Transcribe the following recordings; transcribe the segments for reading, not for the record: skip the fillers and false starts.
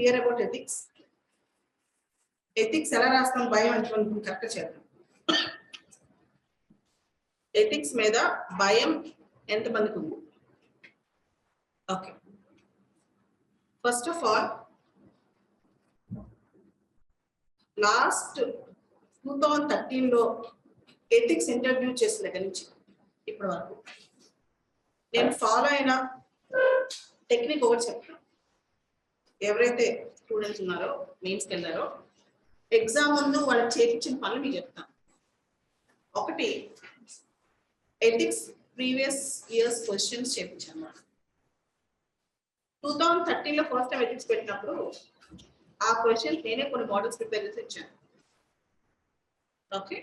clear about ethics? Ethics ఎలా రాస్తాం భయం అంటే మనం కరెక్ట్ చేద్దాం. ఎథిక్స్ మీద భయం ఎంతమందికి ఉంది? Okay, first of all last 2013లో ఎథిక్స్ ఇంటర్వ్యూ చేసిన దగ్గర నుంచి ఇప్పటి వరకు నేను ఫాలో అయిన టెక్నిక్ ఒకటి చెప్తాను. ఎవరైతే స్టూడెంట్స్ ఉన్నారో మెయిన్స్కి వెళ్ళారో ఎగ్జామ్ ముందు వాళ్ళకి చేయించిన పనులు మీకు చెప్తాను. ఒకటి, ఎథిక్స్ ప్రీవియస్ ఇయర్స్ క్వశ్చన్స్ చేయించాను. 2013లో ఫస్ట్ టైం ఎథిక్స్ పెట్టినప్పుడు ఆ క్వశ్చన్స్ నేనే కొన్ని మోడల్స్ ప్రిపేర్ చేసి ఇచ్చాను. ఓకే,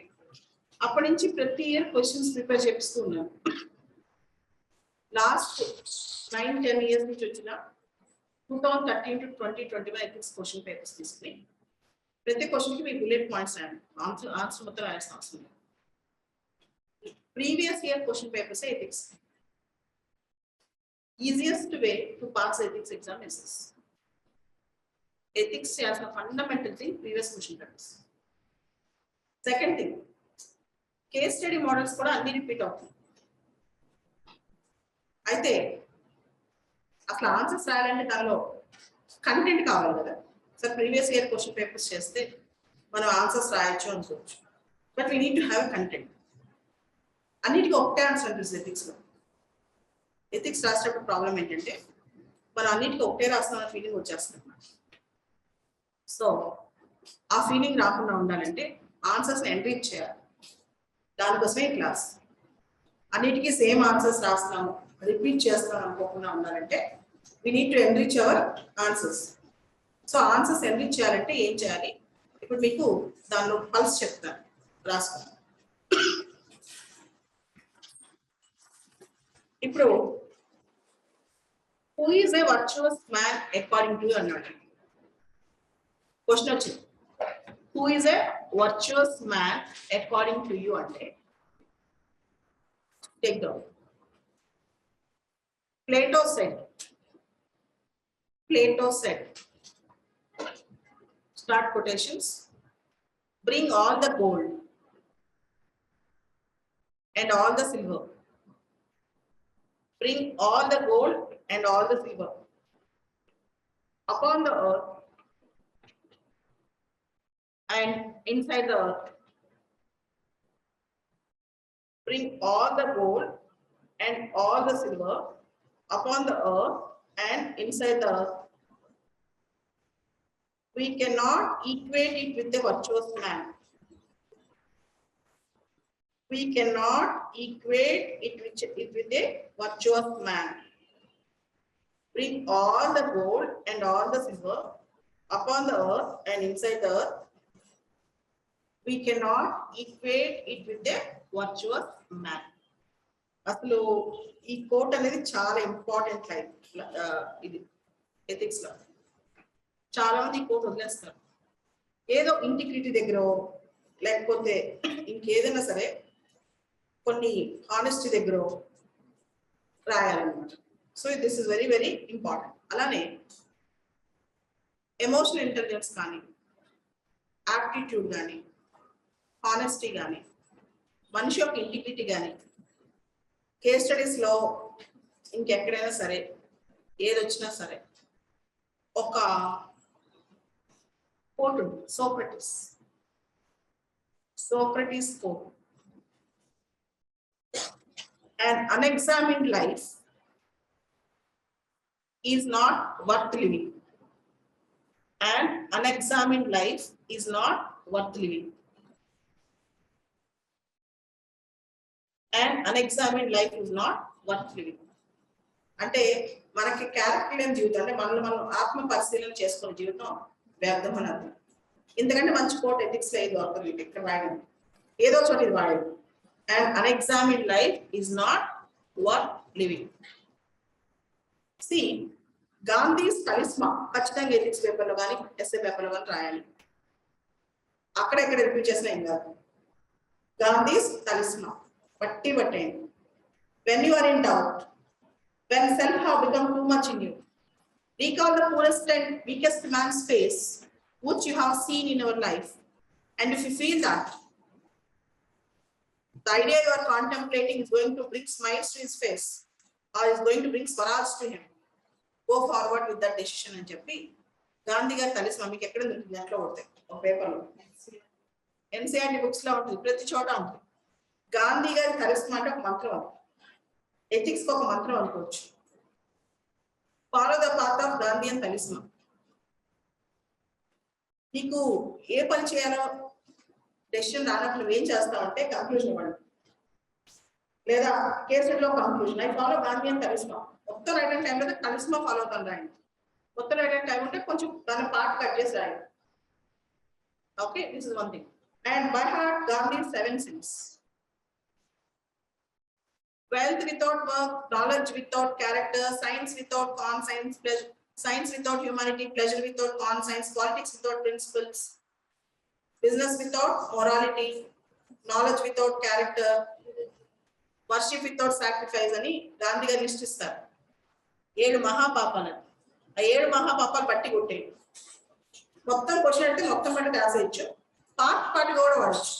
అప్పటి నుంచి ప్రతి ఇయర్ క్వశ్చన్స్ ప్రిపేర్ చేపిస్తూ ఉన్నాను. లాస్ట్ 9-10 ఇయర్స్ నుంచి వచ్చిన 2013 to 2021 ఎథిక్స్ క్వశ్చన్ పేపర్స్ తీసుకుని ప్రతి క్వశ్చన్కి మీ బుల్లెట్ పాయింట్స్ రాయండి. ఆన్సర్ మొత్తం రాయాల్సిన అవసరం లేదు. Previous year question papers ethics. Easiest way to pass ethics exam is this. Ethics చేయాల్సిన fundamental thing previous question papers. Second thing, case study models కూడా అన్ని రిపీట్ అవుతాయి. అయితే అసలు ఆన్సర్స్ రాయాలంటే దానిలో కంటెంట్ కావాలి కదా. Sir previous year question papers చేస్తే మనం ఆన్సర్స్ రాయొచ్చు అనుకోవచ్చు, but we need to have content. అన్నిటికీ ఒకటే ఆన్సర్ అనిపిస్తుంది ఎథిక్స్లో. ఎథిక్స్ రాసేటప్పుడు ప్రాబ్లం ఏంటంటే మనం అన్నిటికీ ఒకటే రాస్తున్న ఫీలింగ్ వచ్చేస్తుంది. సో ఆ ఫీలింగ్ రాకుండా ఉండాలంటే ఆన్సర్స్ని ఎంట్రీచ్ చేయాలి. దానికోసమే క్లాస్. అన్నిటికీ సేమ్ ఆన్సర్స్ రాస్తున్నాము, రిపీట్ చేస్తాం అనుకోకుండా ఉండాలంటే we need to enrich our answers. So answers enrich చేయాలంటే ఏం చేయాలి? ఇప్పుడు మీకు దానిలో పల్స్ చెప్తాను, రాసుకోండి. ఇప్పుడు who is a virtuous man according to అన్నాడు. క్వశ్చన్ వచ్చింది, who is a virtuous man according to you అంటే take down. Plato said, start quotations, bring all the gold and all the silver. Bring all the gold and all the silver upon the earth and inside the earth. Bring all the gold and all the silver upon the earth and inside the earth. We cannot equate it with a virtuous man. We cannot equate it with a virtuous man. Bring all the gold and all the silver upon the earth and inside the earth. We cannot equate it with a virtuous man. అసలు ఈ coat అనేది చాలా important line. ఇది ethics లో చాలా మంది ఈ coat వదిలేస్తారు. ఏదో ఇంటిగ్రిటీ దగ్గర లేకపోతే ఇంకేదైనా సరే కొన్ని హానెస్టీ దగ్గర రాయాలన్నమాట. So this is very very important. అలానే ఎమోషనల్ ఇంటెలిజెన్స్ కానీ, యాప్టిట్యూడ్ కానీ, హానెస్టీ కానీ, మనిషి యొక్క ఇంటిగ్రిటీ కానీ, కేస్ స్టడీస్లో ఇంకెక్కడైనా సరే ఏది వచ్చినా సరే ఒక కోట్ ఉంది, Socrates quote. An unexamined life is not worth living. An unexamined life is not worth living. An unexamined life is not worth living. అంటే మనకి క్యారెక్టర్ లేని జీవితం, అంటే మనల్ని మనం ఆత్మ పరిశీలన చేసుకునే జీవితం వ్యర్థం అని అర్థం. ఎందుకంటే మంచి కోట్ ఎథిక్స్ లో దొరకదు, ఇక్కడ రాయడం ఏదో చోట ఇది వాడేది. And unexamined life is not worth living. See Gandhi's charisma ఖచ్చితంగా ఎథిక్స్ పేపర్లో కానీ ఎస్ఏ పేపర్లో కానీ రాయాలి. అక్కడెక్కడ రిపీట్ చేసినా ఏం కాదు. గాంధీస్ కలిస్మా పట్టి పట్టేయండి. When you are in doubt, when self have become too much in you, Recall the poorest and weakest man's face, which you have seen in your life. And if you feel that the idea you are contemplating is going to bring smiles to his face or is going to bring swaraj to him, go forward with that decision and చెప్పి గాంధీ గారి తలిస్మా మీకు ఎక్కడ దొరుకుతుంది దాంట్లో ఉంటాయి ఒక పేపర్లో NCERT books లో ఉంటుంది ప్రతి చోట ఉంటుంది గాంధీ గారి తలిస్మా అంటే ఒక మంత్రం అది ఎథిక్స్ ఒక మంత్రం అనుకోవచ్చు follow the path of Gandhi అని తలిస్మా నీకు ఏ పని చేయాలో డెసిషన్ రానప్పుడు నువ్వేం చేస్తావంటే కంక్లూజన్ ఇవ్వండి లేదా కేసులో కంక్లూజన్ ఐ ఫాలో గాంధీ అని తలిస్మా మొత్తం రాయడం టైం లేదా తలిస్మా ఫాలో అవుతాను రాయండి మొత్తం రాయడం టైం ఉంటే కొంచెం దాని పార్ట్ కట్ చేసి రాయండి okay this is one thing and by heart Gandhi 7 sins. Wealth without work, knowledge without character, science without conscience, science without humanity, pleasure without conscience, politics without principles, business without morality, knowledge without character, worship without sacrifice అని గాంధీ గారు list ఇస్తారు 7 మహాపాపాలు ఆ 7 మహాపాపాలు పట్టి కొట్టేయండి మొత్తం question అంటే మొత్తం పట్టి రాసేయచ్చు పార్ట్ కూడా వాడచ్చు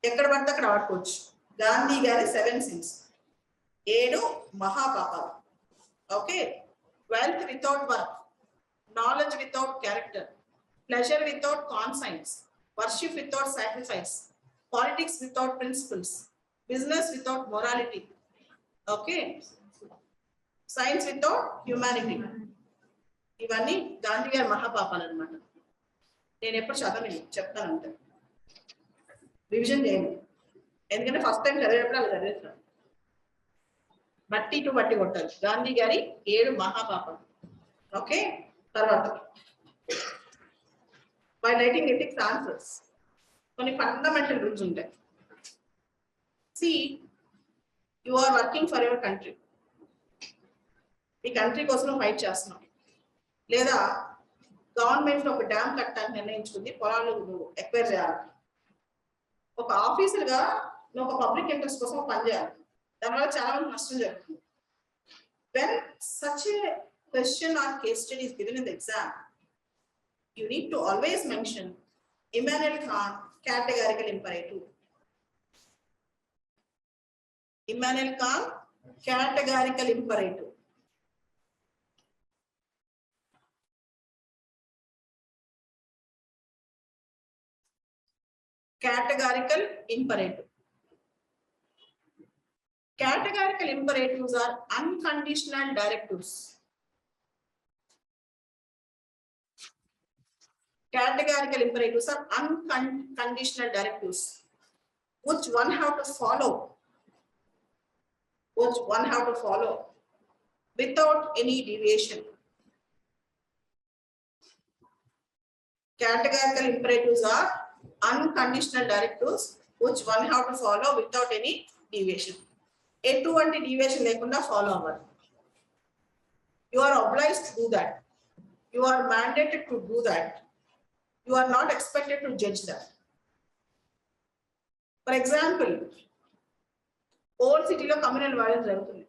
ఎక్కడ పడితే అక్కడ వాడుకోవచ్చు గాంధీ గారి 7 sins 7 మహాపాపాలు okay wealth without work, knowledge without character, pleasure without conscience, worship without sacrifice, politics without principles, business without morality, okay, science without humanity. ఇవన్నీ గాంధీ గారి మహాపాపాలు అన్నమాట నేను ఎప్పుడు చదవని చెప్తాను అంతే రివిజన్ చేయండి ఎందుకంటే ఫస్ట్ టైం చదివేటప్పుడు అలా చదివేస్తాను బట్టి టు బట్టి కొట్టాలి గాంధీ గారి 7 మహాపాపాలు ఓకే తర్వాత బై రైటింగ్ ఎథిక్స్ ఆన్సర్స్ కొన్ని ఫండమెంటల్ రూల్స్ ఉంటాయి see you are working for your country ఈ కంట్రీ కోసం ఫైట్ చేస్తున్నాం లేదా గవర్నమెంట్ ఒక డ్యామ్ కట్టడానికి నిర్ణయించుకుంది పొలాలు ఎక్వైర్ చేయాలి ఒక ఆఫీసర్గా నువ్వు ఒక పబ్లిక్ ఇంట్రెస్ట్ కోసం పనిచేయాలి దానివల్ల చాలా మంది నష్టం జరుగుతుంది when such a question or case study is given in the exam you need to always mention Immanuel Kant categorical imperative. Immanuel Kant categorical imperative. Categorical imperative. Categorical imperatives are unconditional directives. Categorical imperatives are unconditional directives which one have to follow. Which one have to follow without any deviation. Categorical imperatives are unconditional directives which one have to follow without any deviation. ఎటువంటి deviation లేకుండా follow అవ్వాలి you are obliged to do that you are mandated to do that you are not expected to judge that for example old సిటీలో communal violence జరుగుతుంది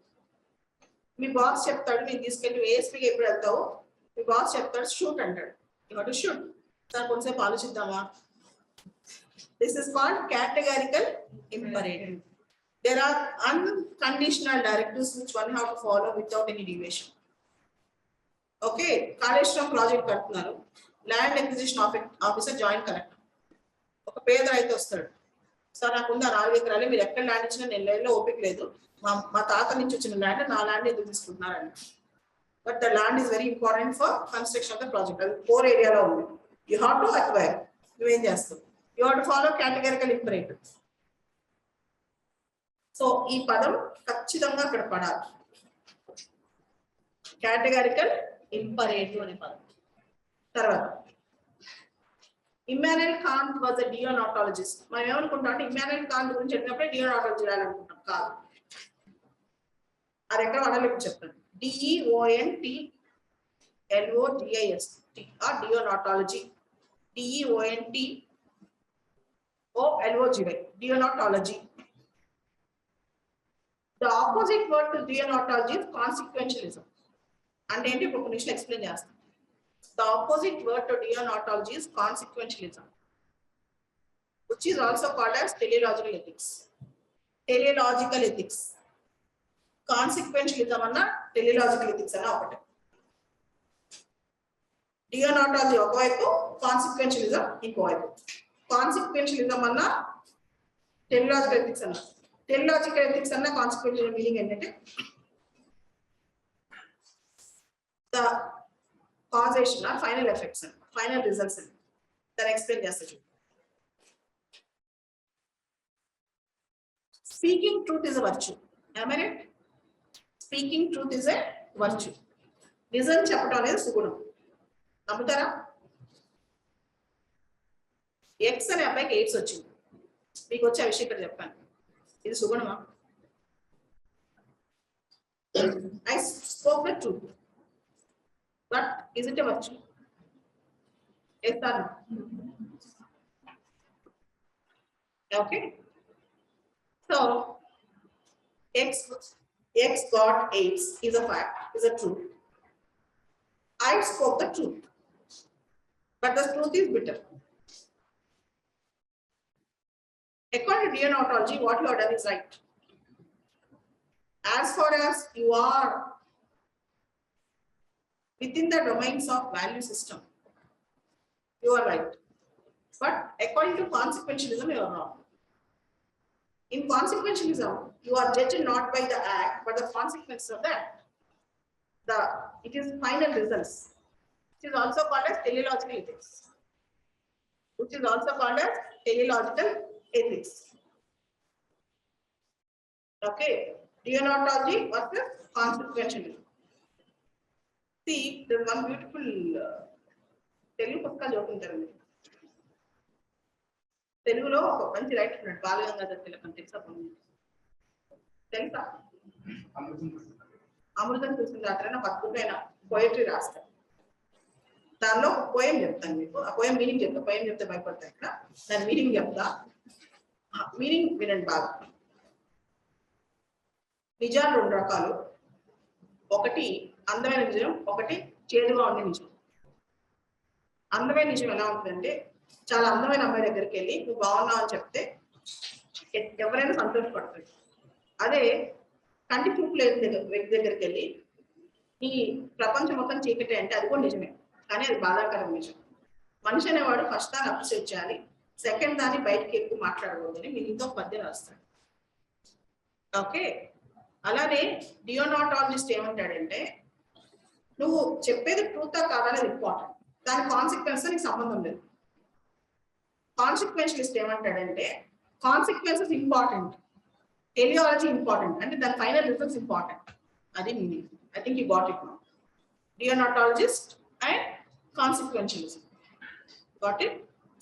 మీ boss చెప్తాడు మీరు తీసుకెళ్ళి ఏఎస్పీకి ఎప్పుడు వెళ్తావు మీ బాస్ చెప్తాడు షూట్ అంటాడు you have to shoot sir కొంచెంసేపు ఆలోచిద్దామా this is called categorical imperative. There are unconditional directives which one have to follow without any deviation. Okay, Kaleshwaram project కడుతున్నారు land acquisition officer joint collector ఒక పేద రైతు వస్తాడు sir నాకున్న 4 ఎకరాలు మీరు ఎక్కడ ల్యాండ్ ఇచ్చినా నేను లైన్లో ఓపిక లేదు మా తాత నుంచి వచ్చిన ల్యాండ్ నా ల్యాండ్ ఎందుకు తీసుకుంటున్నారండి but the land is very important for construction of the project అది 4 ఏరియాలో ఉంది యూ హ్యావ్ టు అక్వైర్ నువ్వేం చేస్తావు you have to follow categorical imperative. So ఈ పదం ఖచ్చితంగా అక్కడ పడాలి categorical imperative అనే పదం తర్వాత Immanuel can't was a deontologist మనం ఏమనుకుంటాం అంటే ఇమ్మాన్యుయల్ కాంట్ గురించి చెప్పినప్పుడే deontology రాయాలనుకుంటాం కాదు అది ఎక్కడ వాడాలి చెప్తాను DEONTLOGIST ఆ deontology DEONTOLOGY deontology. The opposite word to deontology is consequentialism. అంటే ఏంటి ఒక నిమిషం ఎక్స్ప్లెయిన్ చేస్తాను. The opposite word to deontology is consequentialism, which is also called as teleological ethics. Teleological ethics. Consequentialism అన్న teleological ethics అన్న ఒకటే. Deontology ఒకవైపు, consequentialism ఇంకోవైపు. Consequentialism అన్న teleological ethics అన్న. Teleological ethics అన్న consequentialism మీనింగ్ ఏంటంటే the causation or final effects and final results and that explain చేస్తా. Speaking truth is a virtue. Am I right? Speaking truth is a virtue. నిజం చెప్పడం అనేది సుగుణం. నమ్ముతారా? X అనే అబ్బాయికి ఎయిడ్స్ వచ్చింది. మీకు వచ్చే విషయం ఇక్కడ చెప్పాను. ఇది సుగుణమా? I spoke the truth. But is it a virtue? Yes or no? Okay. So X got AIDS is a fact, is a truth. I spoke the truth, but the truth is bitter. According to deontology, what you have done is right. As far as you are within the domains of value system, you are right. But according to consequentialism, you are wrong. In consequentialism, you are judged not by the act, but the consequences of the act. It is final results. It is also called as teleological ethics. Which is also called as teleological ethics. Okay. Deontology versus consequentialism. See, there's one beautiful Telugu పుస్తకాలు చదువుతుంటారు. తెలుగులో ఒక మంచి writer ఉన్నాడు, బాలగంగాధర్ తిలక్ అని తెలుసా? అమృతం చూసిన రాత్రి ఒక అద్భుతమైన పోయట్రీ రాస్తాడు. దానిలో ఒక పోయం చెప్తాను మీకు. ఆ పోయం మీనింగ్ చెప్తా. పోయం చెప్తే భయపడతాను. ఇక్కడ దాని మీనింగ్ చెప్తా. మీనింగ్ వినండి బాగా. నిజాలు రెండు రకాలు. ఒకటి అందమైన నిజం, ఒకటి చేదుగా ఉండే నిజం. అందమైన నిజం ఎలా ఉంటుందంటే, చాలా అందమైన అమ్మాయి దగ్గరికి వెళ్ళి నువ్వు బాగున్నావు అని చెప్తే ఎవరైనా సంతోషపడతాడు. అదే కంటి చూపు లేదు వ్యక్తి దగ్గరికి వెళ్ళి ఈ ప్రపంచం మొత్తం చీకటి అంటే అది కూడా నిజమే, కానీ అది బాధాకరం నిజం. మనిషి అనేవాడు ఫస్ట్ దాన్ని అప్రిషియేట్ చేయాలి, సెకండ్ దాన్ని బయటకి ఎక్కువ మాట్లాడకూడదని మీరు ఇంకో పద్యం రాస్తాడు. ఓకే. అలానే డియోనాటాలజిస్ట్ ఏమంటాడంటే, నువ్వు చెప్పేది ట్రూతా కాదనేది ఇంపార్టెంట్, దాని కాన్సిక్వెన్స్ నీకు సంబంధం లేదు. కాన్సిక్వెన్షియలిస్ట్ ఏమంటాడంటే, కాన్సిక్వెన్సెస్ ఇంపార్టెంట్, టెలియాలజీ ఇంపార్టెంట్, అంటే దాని ఫైనల్ రిజల్ట్స్ ఇంపార్టెంట్. అది meaning. I think you got it now. Deontologist and consequentialism. Got it?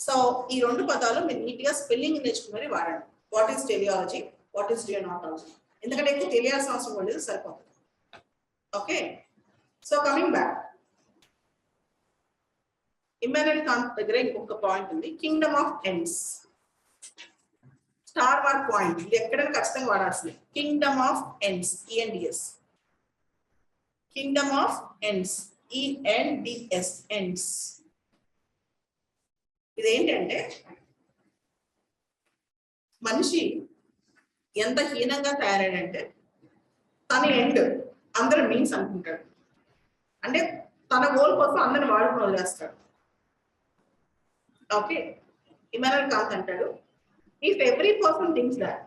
So ఈ రెండు పదాలు మీరు నీట్గా స్పెల్లింగ్ నేర్చుకుని వాడండి. What is teleology, what is deontology. ఎందుకంటే ఎక్కువ తెలియాల్సిన అవసరం పడలేదు, సరిపోతుంది. Okay. So coming back, Immanuel Kant దగ్గర ఇంకొక పాయింట్ ఉంది, kingdom of ends. Star mark point, ఇది ఎక్కడైనా ఖచ్చితంగా వాడాల్సింది. Kingdom of ends, E N D S. Kingdom of ends, E N D S, ends. ఇదేంటంటే, మనిషి ఎంత హీనంగా తయారాడంటే తన ఎండ్ అందరూ మీన్స్ అనుకుంటాడు. అంటే తన గోల్ కోసం అందరిని వాడుకుని వదిలేస్తాడు. ఓకే. ఇమ్మాన్యుయల్ కాంట్ అంటాడు, if every person thinks that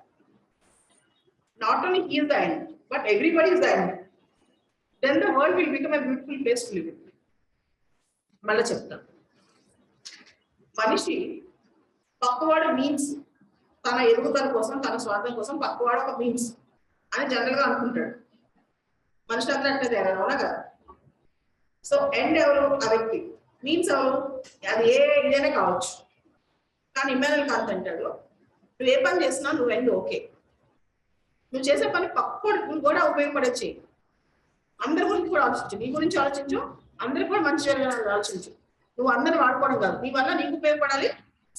not only he is the end but everybody is the end, then the world will become a beautiful place to live in. మళ్ళీ చెప్తాను, మనిషి పక్కవాడు means, తన ఎదుగుదల కోసం, తన స్వార్థం కోసం పక్కవాడు ఒక మీన్స్ అని జనరల్ గా అనుకుంటాడు. మనిషి అందరూ అంటే తయారు, అవునా కదా? సో ఎండ్ ఎవరు? ఆ వ్యక్తి. మీన్స్ ఎవరు? అది ఏ ఇదైనా కావచ్చు. కానీ ఇమ్మాన్యుయల్ కాంట్ అంటాడు, నువ్వు ఏ పని చేసినా నువ్వు ఎండ్ ఓకే. నువ్వు చేసే పని పక్కడు కూడా ఉపయోగపడచ్చు. అందరి గురించి కూడా ఆలోచించు, నీ గురించి ఆలోచించు, అందరికి కూడా మంచి జరగాలని ఆలోచించు. నువ్వు అందరిని వాడుకోవడం కాదు, నీ వల్ల నీకు ఉపయోగపడాలి,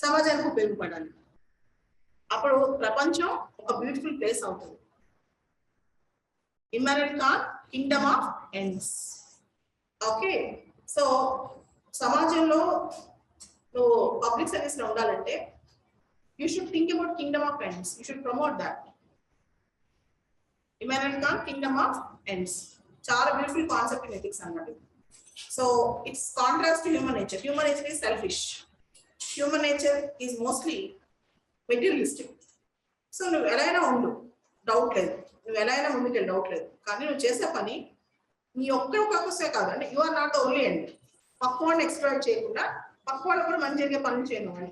సమాజానికి ఉపయోగపడాలి. అప్పుడు ప్రపంచం ఒక బ్యూటిఫుల్ ప్లేస్ అవుతుంది. Immanuel can't, Kingdom of ends. Okay, so సమాజంలో నువ్వు పబ్లిక్ సర్వీస్ లో ఉండాలంటే you should think about Kingdom of ends, you should promote that. Immanuel Kant Kingdom of ends చాలా బ్యూటిఫుల్ కాన్సెప్ట్ ఇన్ ఎథిక్స్ అన్నమాట. So it's contrast to human nature. Human nature is selfish, human nature is mostly materialistic. So నువ్వు ఎలా అయినా ఉండు, doubt లేదు, నువ్వు ఎలా అయినా ముందుకెళ్ళి డౌట్ లేదు, కానీ నువ్వు చేసే పని నీ ఒక్కరి పర్పసే కాదు. అంటే యు ఆర్ నాట్ ఓన్లీ అండి, పక్క వాళ్ళని ఎక్స్ప్లాయిట్ చేయకుండా పక్క వాళ్ళు కూడా మంచి జరిగే పనులు చేయను అని.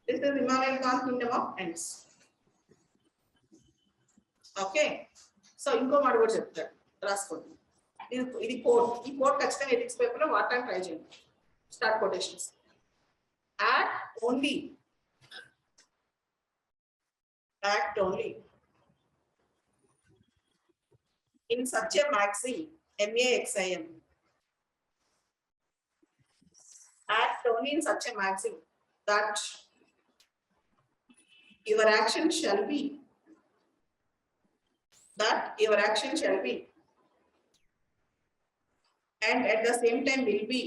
This is Immanuel Kant Kingdom of ends. Okay, so ఇంకో మాట కూడా చెప్తాడు, రాసుకోండి. ఇది కోడ్, ఈ కోడ్ ఖచ్చితంగా ఎథిక్స్ పేపర్ లో వాడటానికి ట్రై చేయండి. Start quotations. Act only in such a maxim, MAXIM. Act only in such a maxim that your action shall be, and at the same time will be,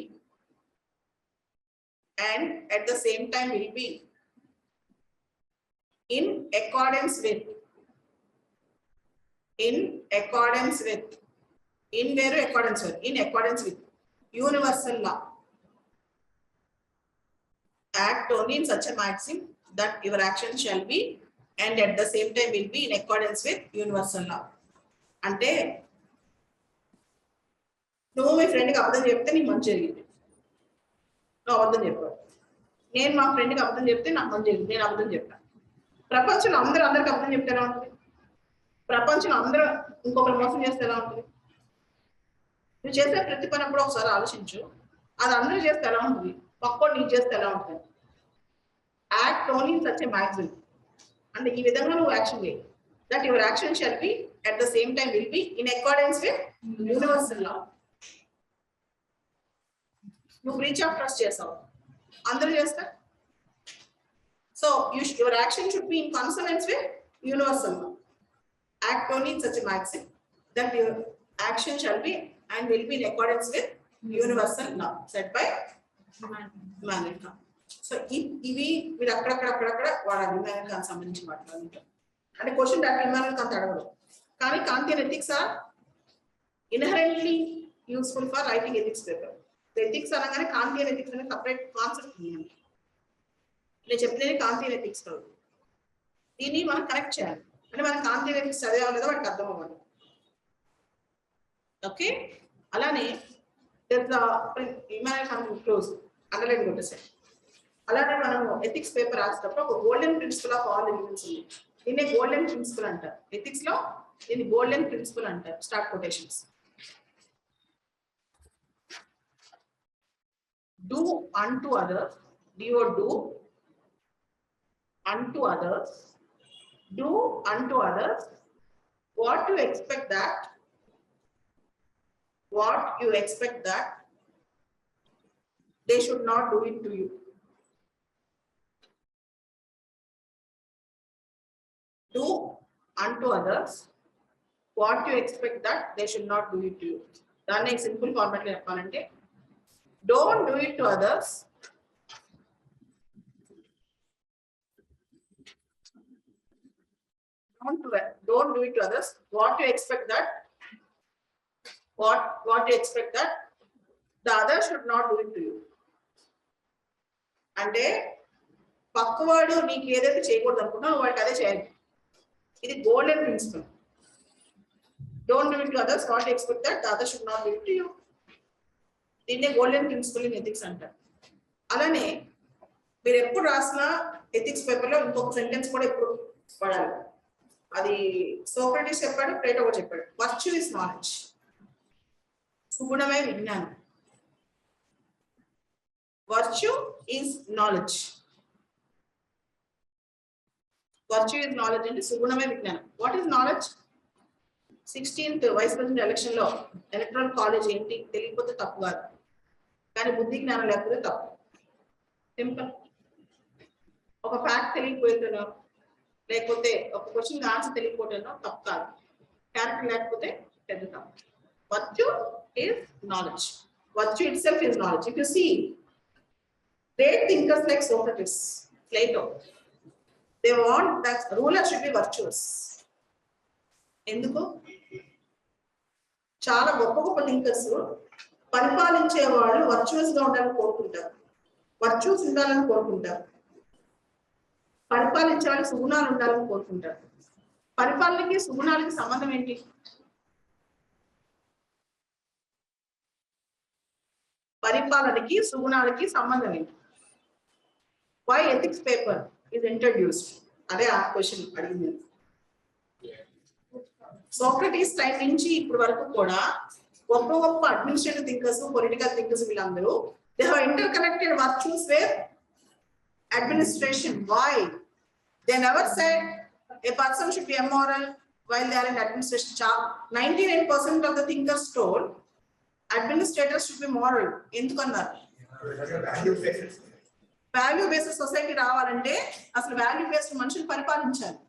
in accordance with, in accordance with universal law. Act only in such a maxim that your action shall be, and at the same time will be, in accordance with universal law. అంటే నువ్వు మీ ఫ్రెండ్కి అబద్ధం చెప్తే నీకు మంచి జరిగింది, నువ్వు అబద్ధం చెప్పావు. నేను మా ఫ్రెండ్కి అబద్ధం చెప్తే నాకు మంచి జరిగింది, నేను అబద్ధం చెప్పాను. ప్రపంచంలో అందరికి అబద్ధం చెప్తే ఎలా ఉంటుంది? ప్రపంచంలో అందరూ ఇంకొకరు మోసం చేస్తే ఎలా ఉంటుంది? నువ్వు చేసే ప్రతి పని కూడా ఒకసారి ఆలోచించు, అది అందరూ చేస్తే ఎలా ఉంటుంది, పక్కోడు నీకు చేస్తే ఎలా ఉంటుంది. Act only in such a Maxim, అంటే ఈ విధంగా నువ్వు యాక్షన్ చేయి. That your action shall be, at the same time will be, in accordance with universal law. నువ్వు బ్రీచ్ ఆఫ్ ట్రస్ట్ చేసావు, అందరూ చేస్తారు. So your action should be in consonance with universal law. Act only in such a maxim that your action shall be and will be in accordance with universal law set by Immanuel Kant. So ఇవి మీరు అక్కడక్కడ వాడాలి Immanuel Kant సంబంధించి మాట్లాడుతుంటారు. అంటే question doctor Emmanuel Kant అడగడు, కానీ Kantian ethics are inherently useful for writing ethics paper. Ethics అనగానే కాంటియన్ ఎథిక్స్ అనే సపరేట్ కాన్సెప్ట్ ఉంది. నేను చెప్పినది కాంటియన్ ఎథిక్స్ కాదు, దీన్ని మనం కనెక్ట్ చేయాలి. అంటే మన కాంతిని చదివా లేదా వాటికి అర్థం అవ్వాలి. ఓకే, అలానే ఇమాన్యుయల్ కాంట్ క్లోజ్ అండర్లైన్ కొట్టేసాయి. అలానే మనం ఎథిక్స్ పేపర్ రాసేటప్పుడు ఒక golden principal of all elements ఉంది. దీన్ని గోల్డెన్ ప్రిన్సిపల్ అంటారు ఎథిక్స్ లో, దీన్ని గోల్డెన్ ప్రిన్సిపల్ అంటారు. Start quotations. Do unto others, do unto others what you expect that they should not do it to you. Do unto others what you expect that they should not do it to you. దాన్ని simple format లో చెప్పాలంటే, don't do it to others don't do it to others what you expect that the others should not do it to you. అంటే పక్కవాడు నీకు ఏదైతే చేయకూడదు అనుకుంటున్నావు వాడికి అదే చేయాలి. ఇది golden principal. Don't do it to others what you expect that the other should not do it to you. దీన్నే గోల్డెన్ ప్రిన్సిపల్ ఇన్ ఎథిక్స్ అంటారు. అలానే మీరు ఎప్పుడు రాసిన ఎథిక్స్ పేపర్ లో ఇంకొక సెంటెన్స్ కూడా ఎప్పుడు పడాలి. అది సోక్రటీస్ చెప్పాడు, ప్లేటో కూడా చెప్పాడు. వర్చ్యూ ఇస్ నాలెడ్జ్, సుగుణమే విజ్ఞానం. వర్చ్యూ ఈజ్ నాలెడ్జ్, అంటే సుగుణమే విజ్ఞానం. What is knowledge? 16th vice president election లో ఎలక్ట్రల్ కాలేజ్ ఏంటి తెలియకపోతే తప్పు కాదు, కానీ బుద్ధి జ్ఞానం లేకపోతే తప్పు. సింపుల్. ఒక ఫ్యాక్ట్ తెలియకపోతేనో లేకపోతే ఒక క్వశ్చన్ ఆన్సర్ తెలియకపోతేనో తప్పు కాదు, క్యారెక్టర్ లేకపోతే పెద్ద తప్పు. Virtue is knowledge. Virtue itself is knowledge. If you see, great thinkers like Socrates, Plato, they want that ruler should be virtuous. ఎందుకు? చాలా గొప్ప గొప్ప థింకర్స్ పరిపాలించే వాళ్ళు వర్చువస్ గా ఉండాలని కోరుకుంటారు, వర్చువస్ ఉండాలని కోరుకుంటారు. పరిపాలించే వాళ్ళు సుగుణాలు ఉండాలని కోరుకుంటారు. పరిపాలనకి సుగుణాలకి సంబంధం ఏంటి? పరిపాలనకి సుగుణాలకి సంబంధం ఏంటి? Why ethics paper is introduced? అదే ఆ క్వశ్చన్ అడిగింది. సోక్రటీస్ టైం నుంచి ఇప్పటి వరకు కూడా గొప్ప గొప్ప అడ్మినిస్ట్రేటివ్ థింకర్స్, పొలిటికల్ థింకర్స్ వీళ్ళందరూ they have interconnected virtues with administration. Why? They never said a person should be immoral while they are in administration. 99% of the thinkers told administrators should be moral. ఎందుకన్నారు? Value based society రావాలంటే అసలు value based మనుషులు పరిపాలించాలి.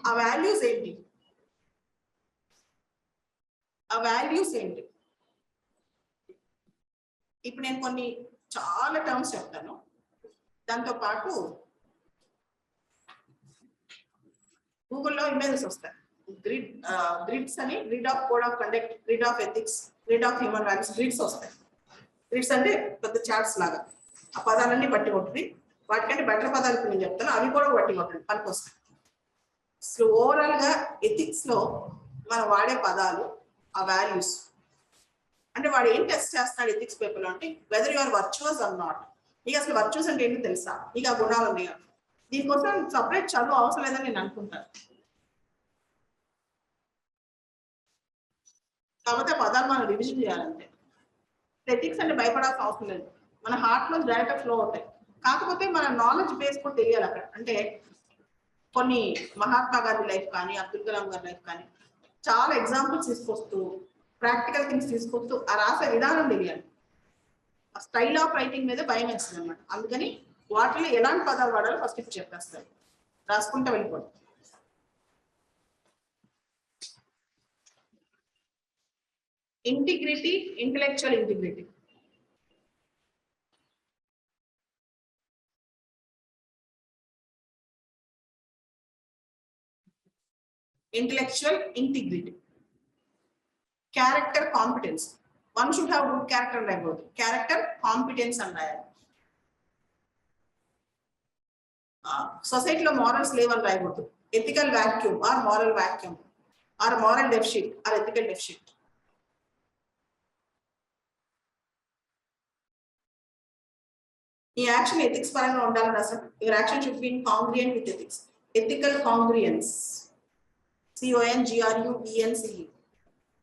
ఆ values ఏంటి? ఆ values ఏంటి? ఇప్పుడు నేను కొన్ని చాలా టర్మ్స్ చెప్తాను, దాంతో పాటు గూగుల్లో ఇమేజెస్ వస్తాయి. గ్రిడ్స్ అని, grid of code of conduct, grid of ethics, grid of human values, grids వస్తాయి. గ్రిడ్స్ అంటే పెద్ద చార్ట్స్ లాగా. ఆ పదాలన్నీ బట్టి కొట్టి, వాటికంటే బెటర్ పదాలు నేను చెప్తాను, అవి కూడా బట్టి కొట్టండి, పనికి వస్తాయి. సో ఓవరాల్ గా ఎథిక్స్ లో మనం వాడే పదాలు ఆ వాల్యూస్. అంటే వాడు ఏం టెస్ట్ చేస్తున్నాడు ఎథిక్స్ పేపర్ లో అంటే whether you are virtuous or not. నీకు అసలు వర్చువస్ అంటే ఏంటో తెలుసా? నీకు ఆ గుణాలు ఉన్నాయా? దీనికోసం సపరేట్ చదువు అవసరం లేదని నేను అనుకుంటాను. కాకపోతే పదాలు మనం రివిజన్ చేయాలంటే. ఎథిక్స్ అంటే భయపడాల్సిన అవసరం లేదు, మన హార్ట్ లో డైరెక్ట్ ఫ్లో అవుతాయి. కాకపోతే మన నాలెడ్జ్ బేస్ కూడా తెలియాలి అక్కడ. అంటే కొన్ని మహాత్మా గాంధీ లైఫ్ కానీ, అబ్దుల్ కలాం గారి లైఫ్ కానీ చాలా ఎగ్జాంపుల్స్ తీసుకొస్తూ, ప్రాక్టికల్ థింగ్స్ తీసుకొస్తూ ఆ రాసే విధానం తెలియాలి. ఆ స్టైల్ ఆఫ్ రైటింగ్ మీద భయం వేస్తుంది అనమాట. అందుకని వాటిలో ఎలాంటి పదాలు వాడాలో ఫస్ట్ ఇప్పుడు చెప్పేస్తారు, రాసుకుంటా వెళ్ళిపోండి. Integrity, intellectual integrity. Intellectual integrity, character competence. One should have good character like both. Character competence and society lo morals level like both. Ethical vacuum or moral vacuum, or moral deficit or ethical deficit. ఈ action ethics పరంగా ఉండాలని రాసారు. Your action should be congruent with ethics. Ethical congruence, CONGRUENCE,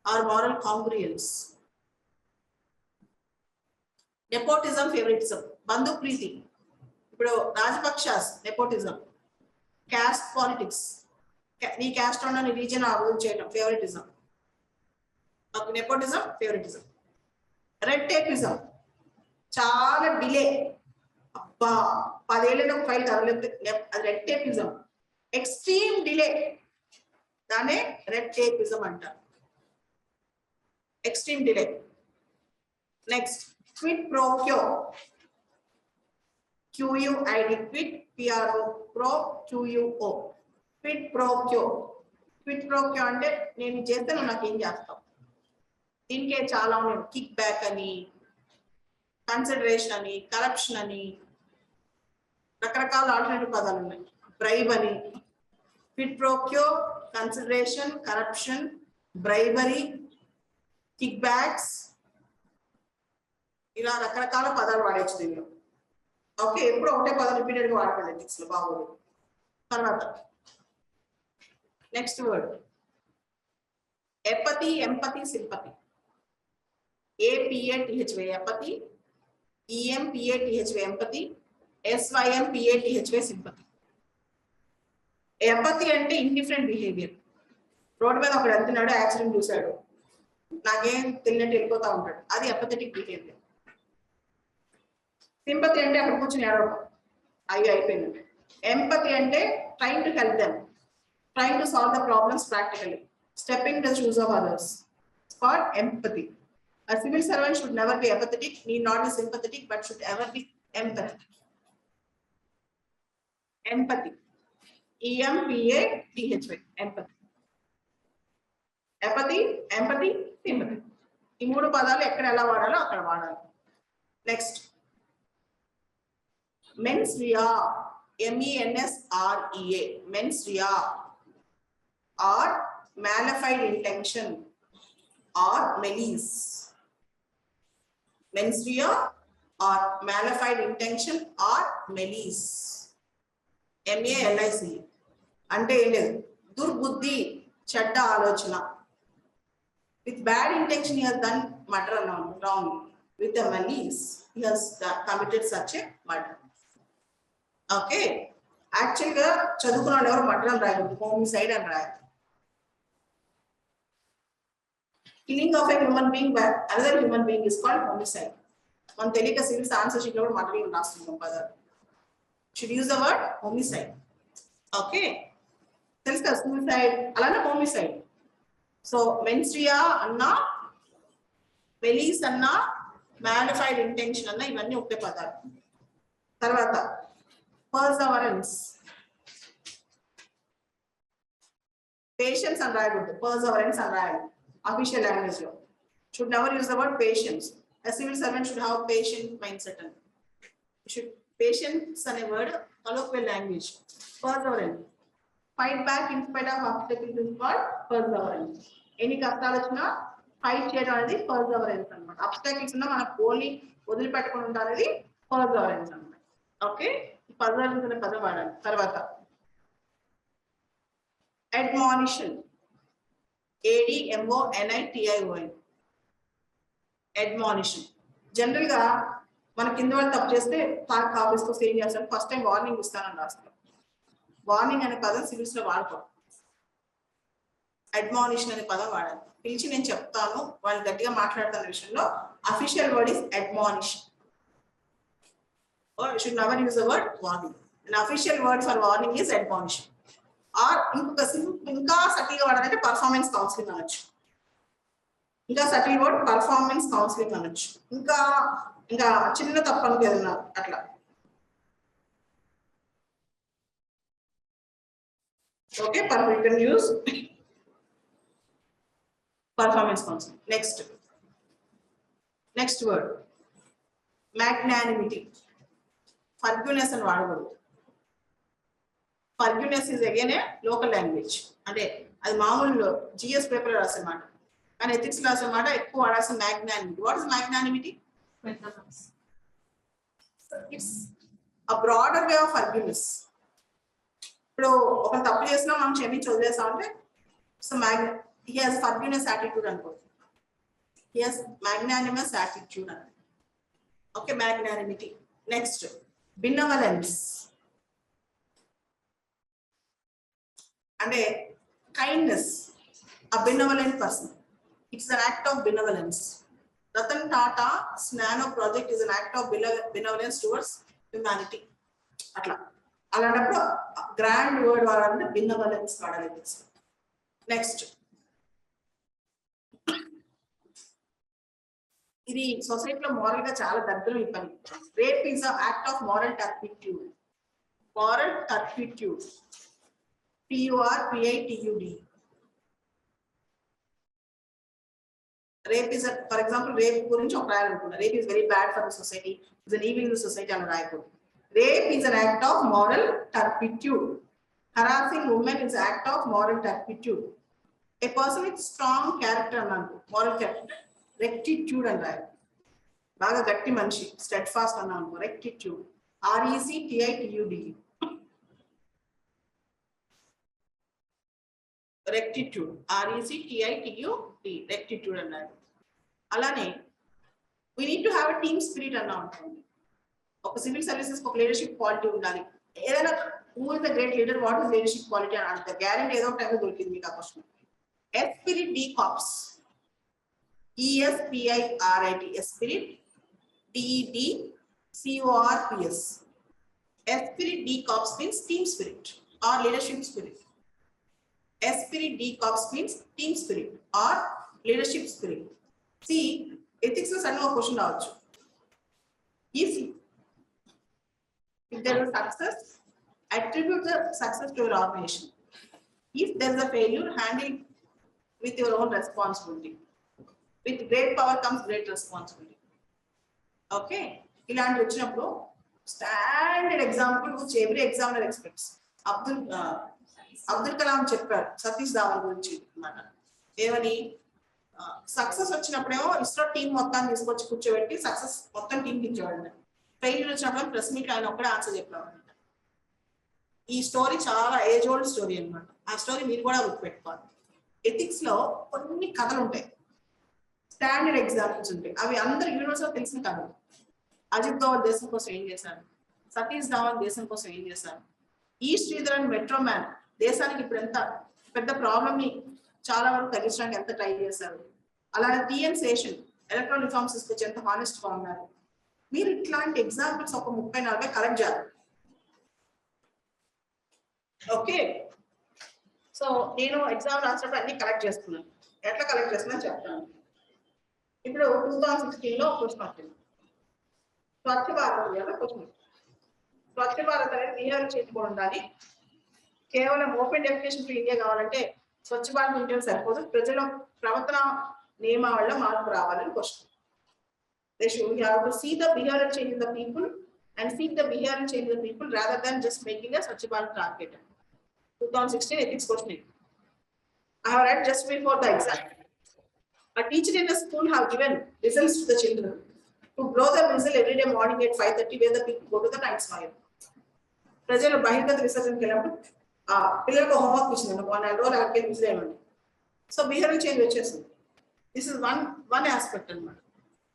or moral congruence. Nepotism, favoritism, బంధు ప్రీతి. ఇప్పుడు Rajapaksas nepotism. Caste politics, నీ caste ఉన్న నీ రీజన్ అభివృద్ధి చేయడం, favouritism. Nepotism, favouritism. Red tapism, చాలా డిలే, అబ్బా 10 ఏళ్ళలో ఫైల్ కదలేదు, అది రెడ్ టేపిజం. ఎక్స్ట్రీమ్ డిలే, దానే రెడ్ టేపిజం అంటారు. Extreme delay. Next quid pro quo, QUID, quid PRO, pro QUO, quid pro quo. Quid pro quo అంటే నేను చేస్తే నువ్వు నాకు ఏం చేస్తావు. దీనికే చాలా ఉన్నాయి, కిక్ బ్యాక్ అని, కన్సిడరేషన్ అని, కరప్షన్ అని, రకరకాల ఆల్టర్నేటివ్ పదాలు ఉన్నాయి. బ్రైబ్ అని. Quid pro quo, consideration, corruption, bribery, kick backs, ఇలా రకరకాల పదాలు వాడచ్చు దీనిలో. ఓకే, ఎప్పుడు ఒకటే పదం రిపీటెడ్ గా వాడకండి ఎథిక్స్ లో, బాగోదు. తర్వాత next word ఎపతి, empathy, sympathy. APATHY ఎపతి, EMPATHY empathy, SYMPATHY sympathy. Empathy అంటే ఇండిఫరెంట్ బిహేవియర్. రోడ్డు మీద ఒకడు వెళ్తున్నాడు, యాక్సిడెంట్ చూశాడు, నాకేం తెలియనట్టు వెళ్ళిపోతా ఉంటాడు, అది ఎపథెటిక్ బిహేవియర్. సింపతి అంటే అక్కడ కూర్చొని ఏడవడం, అవి అయిపోయింది. ఎంపతి అంటే trying to help them, trying to solve the problems practically, stepping the shoes of others. called empathy. A civil servant should never be apathetic, need not be sympathetic, but should ever be empathetic. Empathy. EMPATHY. Empathy. Apathy, empathy, sympathy. ఈ మూడు పదాలు ఎక్కడ ఎలా వాడాలో అక్కడ వాడాలి. Next mens rea, MENSREA, mens rea or malafide intention or malice. Mens rea or malafide intention or malice. MALIC అంటే ఏం లేదు, దుర్బుద్ధి, చెడ్డ ఆలోచన. With bad intention he has done murder wrong. With the malice he has committed such a murder. Okay, actually గా చదువుకున్నాడు ఎవరు murder అని రాయకూడదు, హోమిసైడ్ అని రాయాలి. Killing of a human being by another human being is called homicide. మన తెలియక civils answer sheet లో కూడా మర్డర్ రాస్తున్నాం పదాలు. Should use the word homicide. Okay, తెలుసు కదా suicide అలానే homicide. సో మెన్స్ట్రియా అన్నా, మెలీస్ అన్నా, మ్యాలిఫైడ్ ఇంటెన్షన్ అన్నా ఇవన్నీ ఒకే పదాలు. తర్వాత పర్సవరెన్స్, పేషెన్స్ అని రాయకూడదు, పర్సవరెన్స్ అని రాయాలి అఫీషియల్ లాంగ్వేజ్ లో. Should never use the word patience. A civil servant should have patient mindset and should patience అనే word colloquial language. Perseverance, fight back in spite of obstacles is called perseverance. ఎన్ని కష్టాలు వచ్చినా fight చేయడం అనేది perseverance అన్నమాట. Obstacles ఉన్నా మనకు only వదిలిపెట్టకుండా ఉండాలి perseverance అన్నమాట. ఓకే, perseverance అనే పదం వాడాలి. తర్వాత admonition, ADMONITION, admonition. జనరల్ గా మన కింద వాళ్ళు తప్పు చేస్తే పార్క్ ఆఫీస్ తో ఏం చేస్తాను, ఫస్ట్ టైం వార్నింగ్ ఇస్తానని రాస్తాను. వార్నింగ్ అనే పదం సివిల్స్ లో వాడుకోవాలి, అడ్మానిషన్ అనే పదం వాడాలి. పిలిచి నేను చెప్తాను, వాళ్ళు గట్టిగా మాట్లాడుతున్న విషయంలో official word is అడ్మానిషన్. You should never use the word warning. An official word for warning is admonition. Or ఇంకా సటిల్గా వాడాలంటే పర్ఫార్మెన్స్ కౌన్సిలింగ్ అనొచ్చు. ఇంకా సటిల్ వర్డ్ పర్ఫార్మెన్స్ కౌన్సిలింగ్ అనొచ్చు. ఇంకా ఇంకా చిన్న తప్పు అనుకు ఏదన్నా అట్లా. Okay, you can use performance counseling. Next word magnanimity. Forgiveness అని వాడకూడదు. Forgiveness is again a local language. అంటే అది మామూలు GS పేపర్ రాసే మాట, కానీ ఎథిక్స్ రాసే మాట ఎక్కువ వాడాల్సిన magnanimity. What is magnanimity? It's a broader way of forgiveness. ఇప్పుడు ఒక తప్పు చేసినా మనం క్షమించి వదిలేసాం అంటే so he has forgiveness attitude అనుకో, he has magnanimous attitude అని. Okay, magnanimity. నెక్స్ట్ benevolence, అంటే kindness. A benevolent person, it's an act of benevolence. Ratan Tata's Nano project is an act of benevolence towards humanity. అట్లా అలాంటప్పుడు grand word వాడాలంటే benevolence వాడాలి. నెక్స్ట్ ఇది సొసైటీలో moral గా చాలా దరిద్రం ఈ పని. Rape is a act of moral turpitude. Moral turpitude, TURPITUD. Rape is, for example rape గురించి ఒక రాయాలనుకున్నా, rape is very bad for the society, is an evil in the society అని రాయకూడదు. Rape is an act of moral turpitude. Harassing women is act of moral turpitude. A person with strong character అన్నాను, moral character, rectitude అని రాయాలి. బాగా గట్టి మనిషి, స్టెడ్ fast అన్నాను, rectitude, RECTITUD. Rectitude, RECTITUD, rectitude అన్నారు. అలానే we need to have a team spirit అన్నా ఉంటుంది. ఒక సివిల్ సర్వీసెస్ ఒక లీడర్షిప్ క్వాలిటీ ఉండాలి. ఏదైనా who is the great leader, what is leadership quality అని అంటే గ్యారెంటీ ఏదో టైం దొరికింది మీకు ఆ question. Esprit de corps, ESPIRIT, Esprit, DEDCORPS. Esprit de corps means team spirit or leadership spirit. Esprit de corps means team spirit or leadership skill. See ethics లో sudden ఒక question రావచ్చు. If there is success, attribute the success to your organization. If there is a failure, handle with your own responsibility. With great power comes great responsibility. Okay, ఇలాంటి వచ్చినప్పుడు standard example which every examiner expects. Abdul Kalam చెప్పారు సతీష్ ధావన్ గురించి అన్నమాట. ఏమని, success వచ్చినప్పుడేమో ISRO team మొత్తాన్ని తీసుకొచ్చి కూర్చోబెట్టి success మొత్తం టీంకి ఇచ్చేవాడు. ఫెయిల్యూర్ వచ్చినప్పుడు ప్రెస్ మీట్ ఆయన ఒక్కడే ఆన్సర్ చెప్పాడు. ఈ స్టోరీ చాలా ఏజ్ ఓల్డ్ స్టోరీ అనమాట. ఆ స్టోరీ మీరు కూడా గుర్తుపెట్టుకోవాలి. ఎథిక్స్ లో కొన్ని కథలు ఉంటాయి, స్టాండర్డ్ ఎగ్జాంపుల్స్ ఉంటాయి. అవి అందరు యూనివర్స్ లో తెలిసిన కథలు. అజిత్ దోవల్ దేశం కోసం ఏం చేశారు, సతీష్ ధావన్ దేశం కోసం ఏం చేశారు, ఈ శ్రీధరన్ మెట్రో మ్యాన్ దేశానికి ఇప్పుడు ఎంత పెద్ద ప్రాబ్లమ్ ని చాలా వరకు తగ్గించడానికి ఎంత ట్రై చేశారు. అలానే టిఎన్ శేషన్ ఎలక్ట్రానిక్ రిఫార్మ్స్ తీసుకొచ్చి ఎంత హానెస్ట్ గా ఉన్నారు. మీరు ఇట్లాంటి ఎగ్జాంపుల్స్ ఒక 30-40 కలెక్ట్ చేయాలి. ఓకే, సో నేను ఎగ్జామ్ రాసినప్పుడు అన్ని కలెక్ట్ చేసుకున్నాను. ఎట్లా కలెక్ట్ చేస్తున్నాను చెప్తాను. ఇప్పుడు 2016 లో క్వశ్చన్ వచ్చింది, స్వచ్ఛ భారత్ క్వశ్చన్. స్వచ్ఛ భారత్ అనేది బీహార్ చేతిలో ఉండాలి. కేవలం ఓపెన్ డెఫికేషన్ ఫర్ ఇండియా కావాలంటే స్వచ్ఛ భారత్ ఉంటే సరిపోదు, ప్రజల ప్రవర్తన నియమావళిలో మార్పు రావాలని question. They should have to see the behavior change in the people and seek the behavior change in the people rather than just making a Swachh Bharat target. 2016 ethics question. I have read just before the exam. A teacher in a school have given whistles to the children to blow the whistle every day morning at 5:30 where the people go to the night smile. ప్రజలు బహిర్గత విసర్జనకి వెళ్ళినప్పుడు పిల్లలకు homework ఇచ్చిందండి, 1 నెల రోజులు అక్కడికి whistle అయ్యండి. So behaviour change వచ్చేసింది. This is one aspect అనమాట.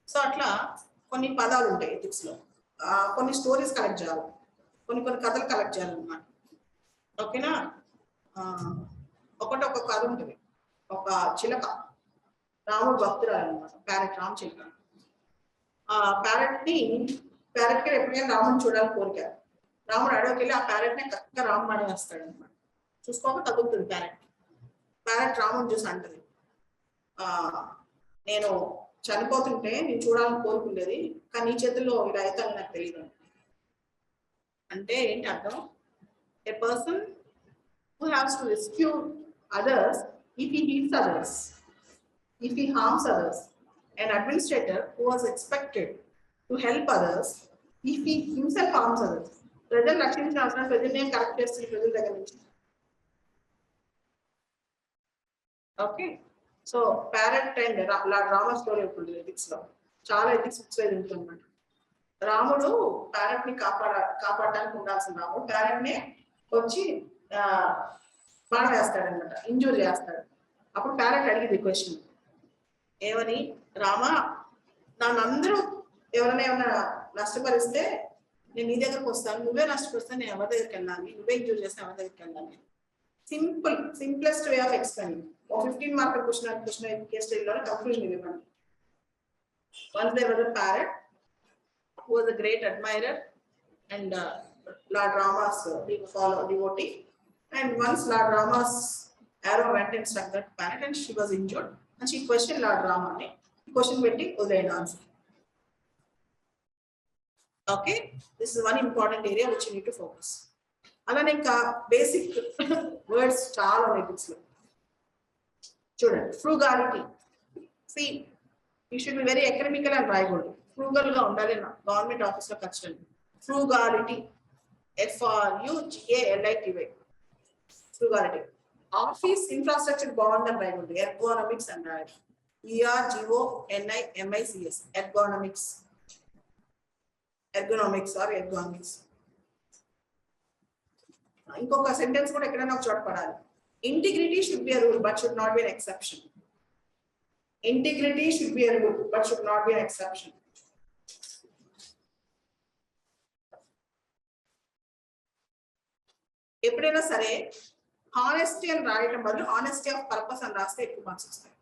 So అట్లా కొన్ని పదాలు ఉంటాయి ఎథిక్స్ లో, కొన్ని స్టోరీస్ కలెక్ట్ చేయాలి, కొన్ని కథలు కలెక్ట్ చేయాలన్నమాట. ఓకేనా, ఒక కథ ఉంటుంది. ఒక చిలక రాముడు భక్తురాలు అనమాట, ప్యారెట్, రామ్ చిలక. ప్యారెట్ కి ఎప్పటికైనా రాముడిని చూడాలని కోరిక. రాముడు అడవికి వెళ్ళి ఆ ప్యారెట్ ని కరెక్ట్గా రాముడు అడవేస్తాడు అనమాట. చూసుకోక తగులుతుంది ప్యారెట్ రాముడిని చూసి అంటది, నేను చనిపోతుంటే నేను చూడాలని కోరుకుండేది, కానీ నీ చేతుల్లో ఇలా అయితే నాకు తెలియదు. అంటే ఏంటి అర్థం, ఏ person who has to rescue others if he hits others, if he harms others. An administrator who was expected to help others if he himself harms others. ప్రజలు రక్షించిన అవసరం, ప్రజలు నేను కరెక్ట్ చేస్తుంది ప్రజల దగ్గర నుంచి. Okay, so parrot and Rama story ఉంటుంది ఎథిక్స్ లో, చాలా ఎథిక్స్ బుక్స్ ఉంటుంది అనమాట. రాముడు ప్యారెట్ ని కాపాడడానికి ఉండాల్సిన రాముడు ప్యారెట్ ని వచ్చి బాగా వేస్తాడనమాట, ఇంజూర్ చేస్తాడు. అప్పుడు ప్యారెట్ అడిగింది క్వశ్చన్, ఏమని, రామా నన్ను అందరూ ఎవరైనా ఏమైనా నష్టపరిస్తే నేను నీ దగ్గరకు వస్తాను, నువ్వే నష్టపరిస్తాను, నేను ఎవరి దగ్గరికి వెళ్ళాలి, నువ్వే ఇంజూర్ చేస్తే ఎవరి దగ్గరికి వెళ్ళాలి. Simplest way of explaining. 15 మార్కుల క్వశ్చన్ కేస్ స్టడీలో కన్క్లూజన్ ఇవ్వండి. Once there was a parrot who was a great admirer and Lord Rama's devotee, and once Lord Rama's arrow went and struck that parrot and she was injured and she questioned Lord Rama ni question petti udayan answer. Okay, this is one important area which you need to focus. అలానే ఇంకా basic words చాలా ఉన్నాయి books లో. చూడండి, frugality. See you should be very economical and రాయకూడదు, frugal గా ఉండాలి. Government office లో ఖచ్చితంగా frugality, FRUGALITY, frugality. Office infrastructure బాగుందని రాయకూడదు, ఎర్గోనమిక్స్ అని రాయాలి. ERGONIMICS, ఎర్గోనమిక్స్, ఎర్గోనమిక్స్. ఇంకొక సెంటెన్స్ కూడా ఎక్కడైనా ఒక చోట పడాలి. Integrity should be a rule but should not be an exception. Integrity should be a rule but should not be an exception. ఎప్పుడైనా సరే హానెస్టీ అని రాయటం బదులు హానెస్టీ ఆఫ్ పర్పస్ అని రాస్తే ఎక్కువ మార్క్స్ వస్తాయి.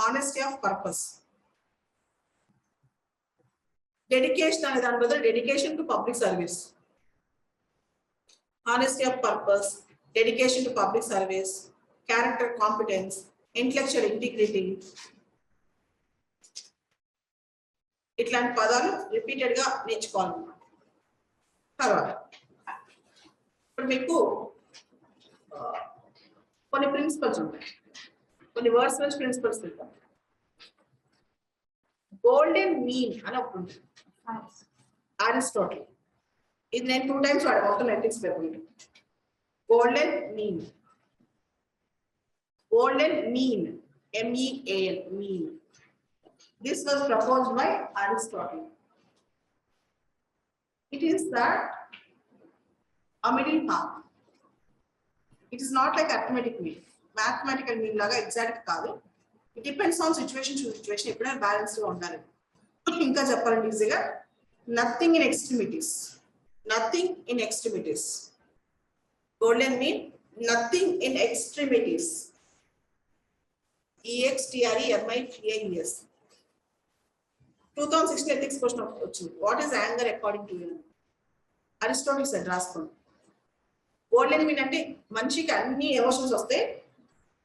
Honesty of purpose. డెడికేషన్ అనే దాని బదులు dedication to public service. Honesty of purpose, dedication to public service, character competence, intellectual integrity, ఇట్లాంటి పదాలు రిపీటెడ్ గా నేర్చుకోవాలన్నమాట. తర్వాత ఇప్పుడు మీకు కొన్ని ప్రిన్సిపల్స్ ఉంటాయి, కొన్ని వర్డ్స్ నుంచి ప్రిన్సిపల్స్ ఉంటాయి. గోల్డెన్ మీన్ అని ఒకటి ఉంటుంది, అరిస్టాటిల్. ఇది నేను 2 times వాడాను మొత్తం ethics paper. Golden mean, golden mean, MEAN, mean. This was proposed by Aristotle. It is that a middle path. It is not like arithmetic mean, mathematical mean laga exact kaadu. It depends on situation to situation. Eppudaina balance ga undali. Inka cheppalante easy ga, nothing in extremities, nothing in extremities. Golden mean, nothing in extremities. EXTREMITIES. 2016 ethics question వచ్చింది. What is anger according to you? Aristotle said రాసుకోండి. Golden mean అంటే మనిషికి అన్ని emotions వస్తే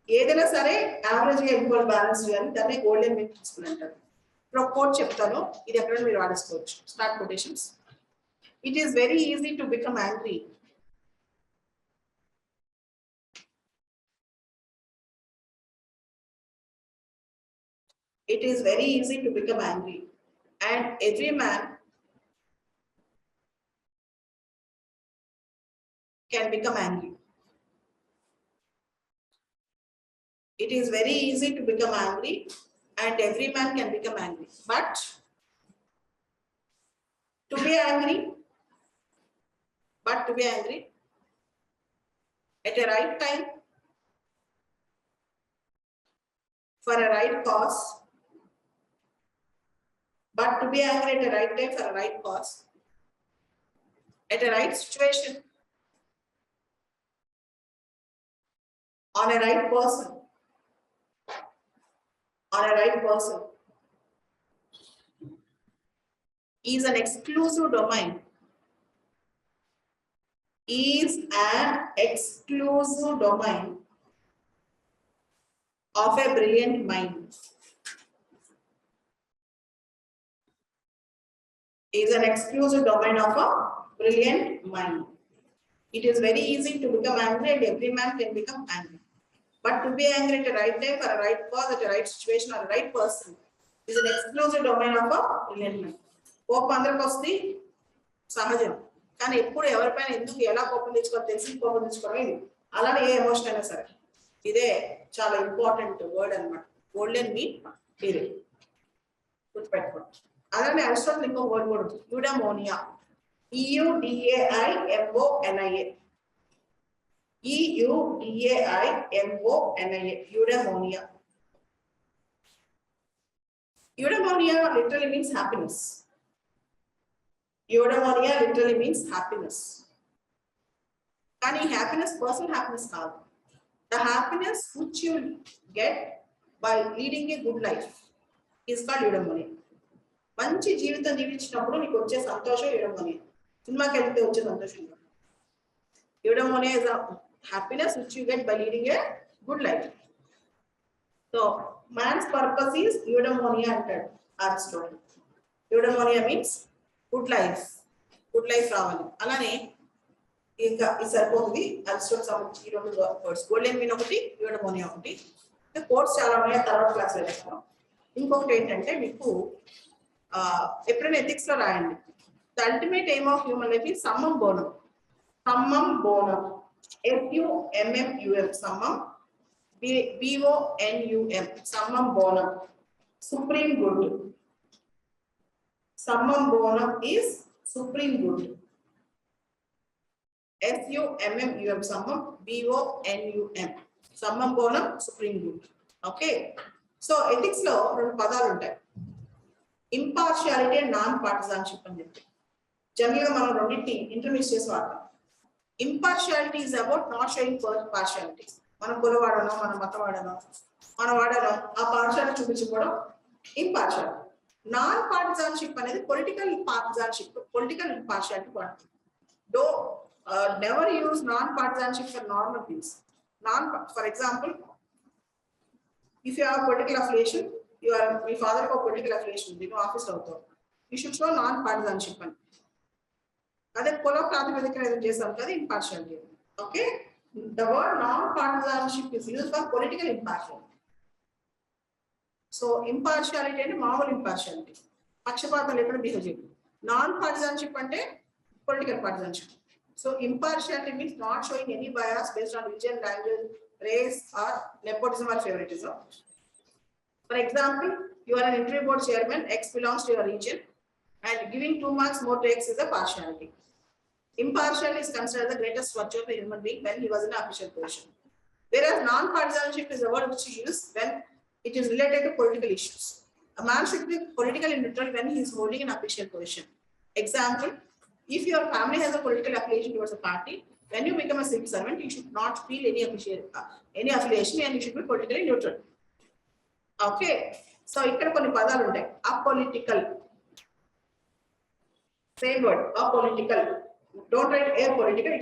ఏదైనా సరే average గా equal balance చేయాలి, దాన్ని గోల్డెన్ మీన్ ప్రిన్సిపల్ అంటారు. ఇప్పుడు ఒక కోట్ చెప్తాను, ఇది ఎక్కడ మీరు వాడేసుకోవచ్చు. Start quotations. It is very easy to become angry. It is very easy to become angry, and every man can become angry. It is very easy to become angry, and every man can become angry. But to be angry at a right time, for a right cause, but to be angry at a right time for a right cause, at a right situation, on a right person, is an exclusive domain. Is an exclusive domain of a brilliant mind. Is an exclusive domain of a brilliant mind. It is very easy to become angry, and every man can become angry. But to be angry at a right time for a right cause, at a right situation, or a right person is an exclusive domain of a brilliant mind. కోపం అందరికి వస్తే సహజం, కానీ ఎప్పుడు ఎవరిపైన ఎందుకు ఎలా కోపం తెచ్చుకోవాలి తెలిసి కోపం తెచ్చుకోవడం ఇది. అలానే ఏ ఎమోషన్ అయినా సరే ఇదే చాలా ఇంపార్టెంట్ వర్డ్ అన్నమాట. గోల్డెన్ మీన్ మీరే గుర్తుపెట్టుకోండి. అలానే అరిస్టాటిల్ ఇంకో వర్డ్ కూడా ఉంది, యూడమోనియా. EUDAIMONIA. EUDAIMONIA. Eudaimonia. Eudaimonia literally means happiness. Eudaimonia literally means happiness. కానీ happiness personal happiness కాదు. The happiness which you get by leading a good life is called eudaimonia. మంచి జీవితం జీవించినప్పుడు నీకు వచ్చే సంతోషం eudaimonia. సినిమాకి వెళ్తే వచ్చే సంతోషం. Eudaimonia is a happiness which you get by leading a good life. So man's purpose is eudaimonia అంటాడు Aristotle. Eudaimonia means good life రావాలి. అలానే ఇంకా ఇది సరిపోతుంది Aristotle సంబంధించి ఈ రెండు వర్డ్స్, గోల్డెన్ మీన్ ఒకటి, eudaimonia ఒకటి. కోర్స్ చాలా ఉన్నాయి, తర్వాత క్లాస్ వేస్తాం. ఇంకొకటి ఏంటంటే మీకు ఎప్పుడైనా ఎథిక్స్ లో రాయండి, the ultimate aim of human life is summum bonum. Summum బోనం, SUMMUM, summum, BONUM, summum bonum, supreme good. Summum bonum is supreme good. SUMMUM, summum, BONUM, summum bonum, supreme good. Okay, so ethics లో రెండు పదాలు ఉంటాయి, impartiality and non partisanship అని చెప్పి. General గా మనం రెండింటిని ఇంటర్మిక్స్ చేసి వాడతాం. Impartiality is about not showing partialities. మనం కులవాడనో, మన మతవాడనో, మన వాడనో ఆ పార్షియాలిటీ చూపించుకోవడం ఇంపార్షియాలిటీ. నాన్ పార్టిజన్షిప్ అనేది పొలిటికల్ పార్టిజన్షిప్, పొలిటికల్ ఇంపార్షియాలిటీ వాడుతుంది. Though never use non partisanship for normal things. For example If you have a political affiliation, మీ father కు పొలిటికల్ అఫిలియేషన్ ఉంది, నువ్వు ఆఫీస్ అవుతావు, you should show non partisanship అని. అదే కుల ప్రాతిపదికన ఏదో చేసాం కదా impartiality. Okay, the word non పార్టిజన్షిప్ is used for political impartiality. So impartiality అంటే మామూలు ఇంపార్షియాలిటీ, పక్షపాతం లేకుండా బిహేవ్ చేయడం. నాన్ పార్టిజన్షిప్ అంటే political partisanship. So impartiality means not showing any bias based on religion, language, race or nepotism or favoritism. For example, you are an interview board chairman, X belongs to your region, and giving 2 marks more to X is a partiality. Impartiality is considered the greatest virtue of a human being when he was in an official position. Whereas non-partisanship is a word which is used when it is related to political issues. A man should be politically neutral when he is holding an official position. Example, if your family has a political affiliation towards a party, when you become a civil servant, you should not feel any affiliation and you should be politically neutral. Okay, so ikkada konni padalu untayi. Apolitical, same word, apolitical. Don't write apolitical,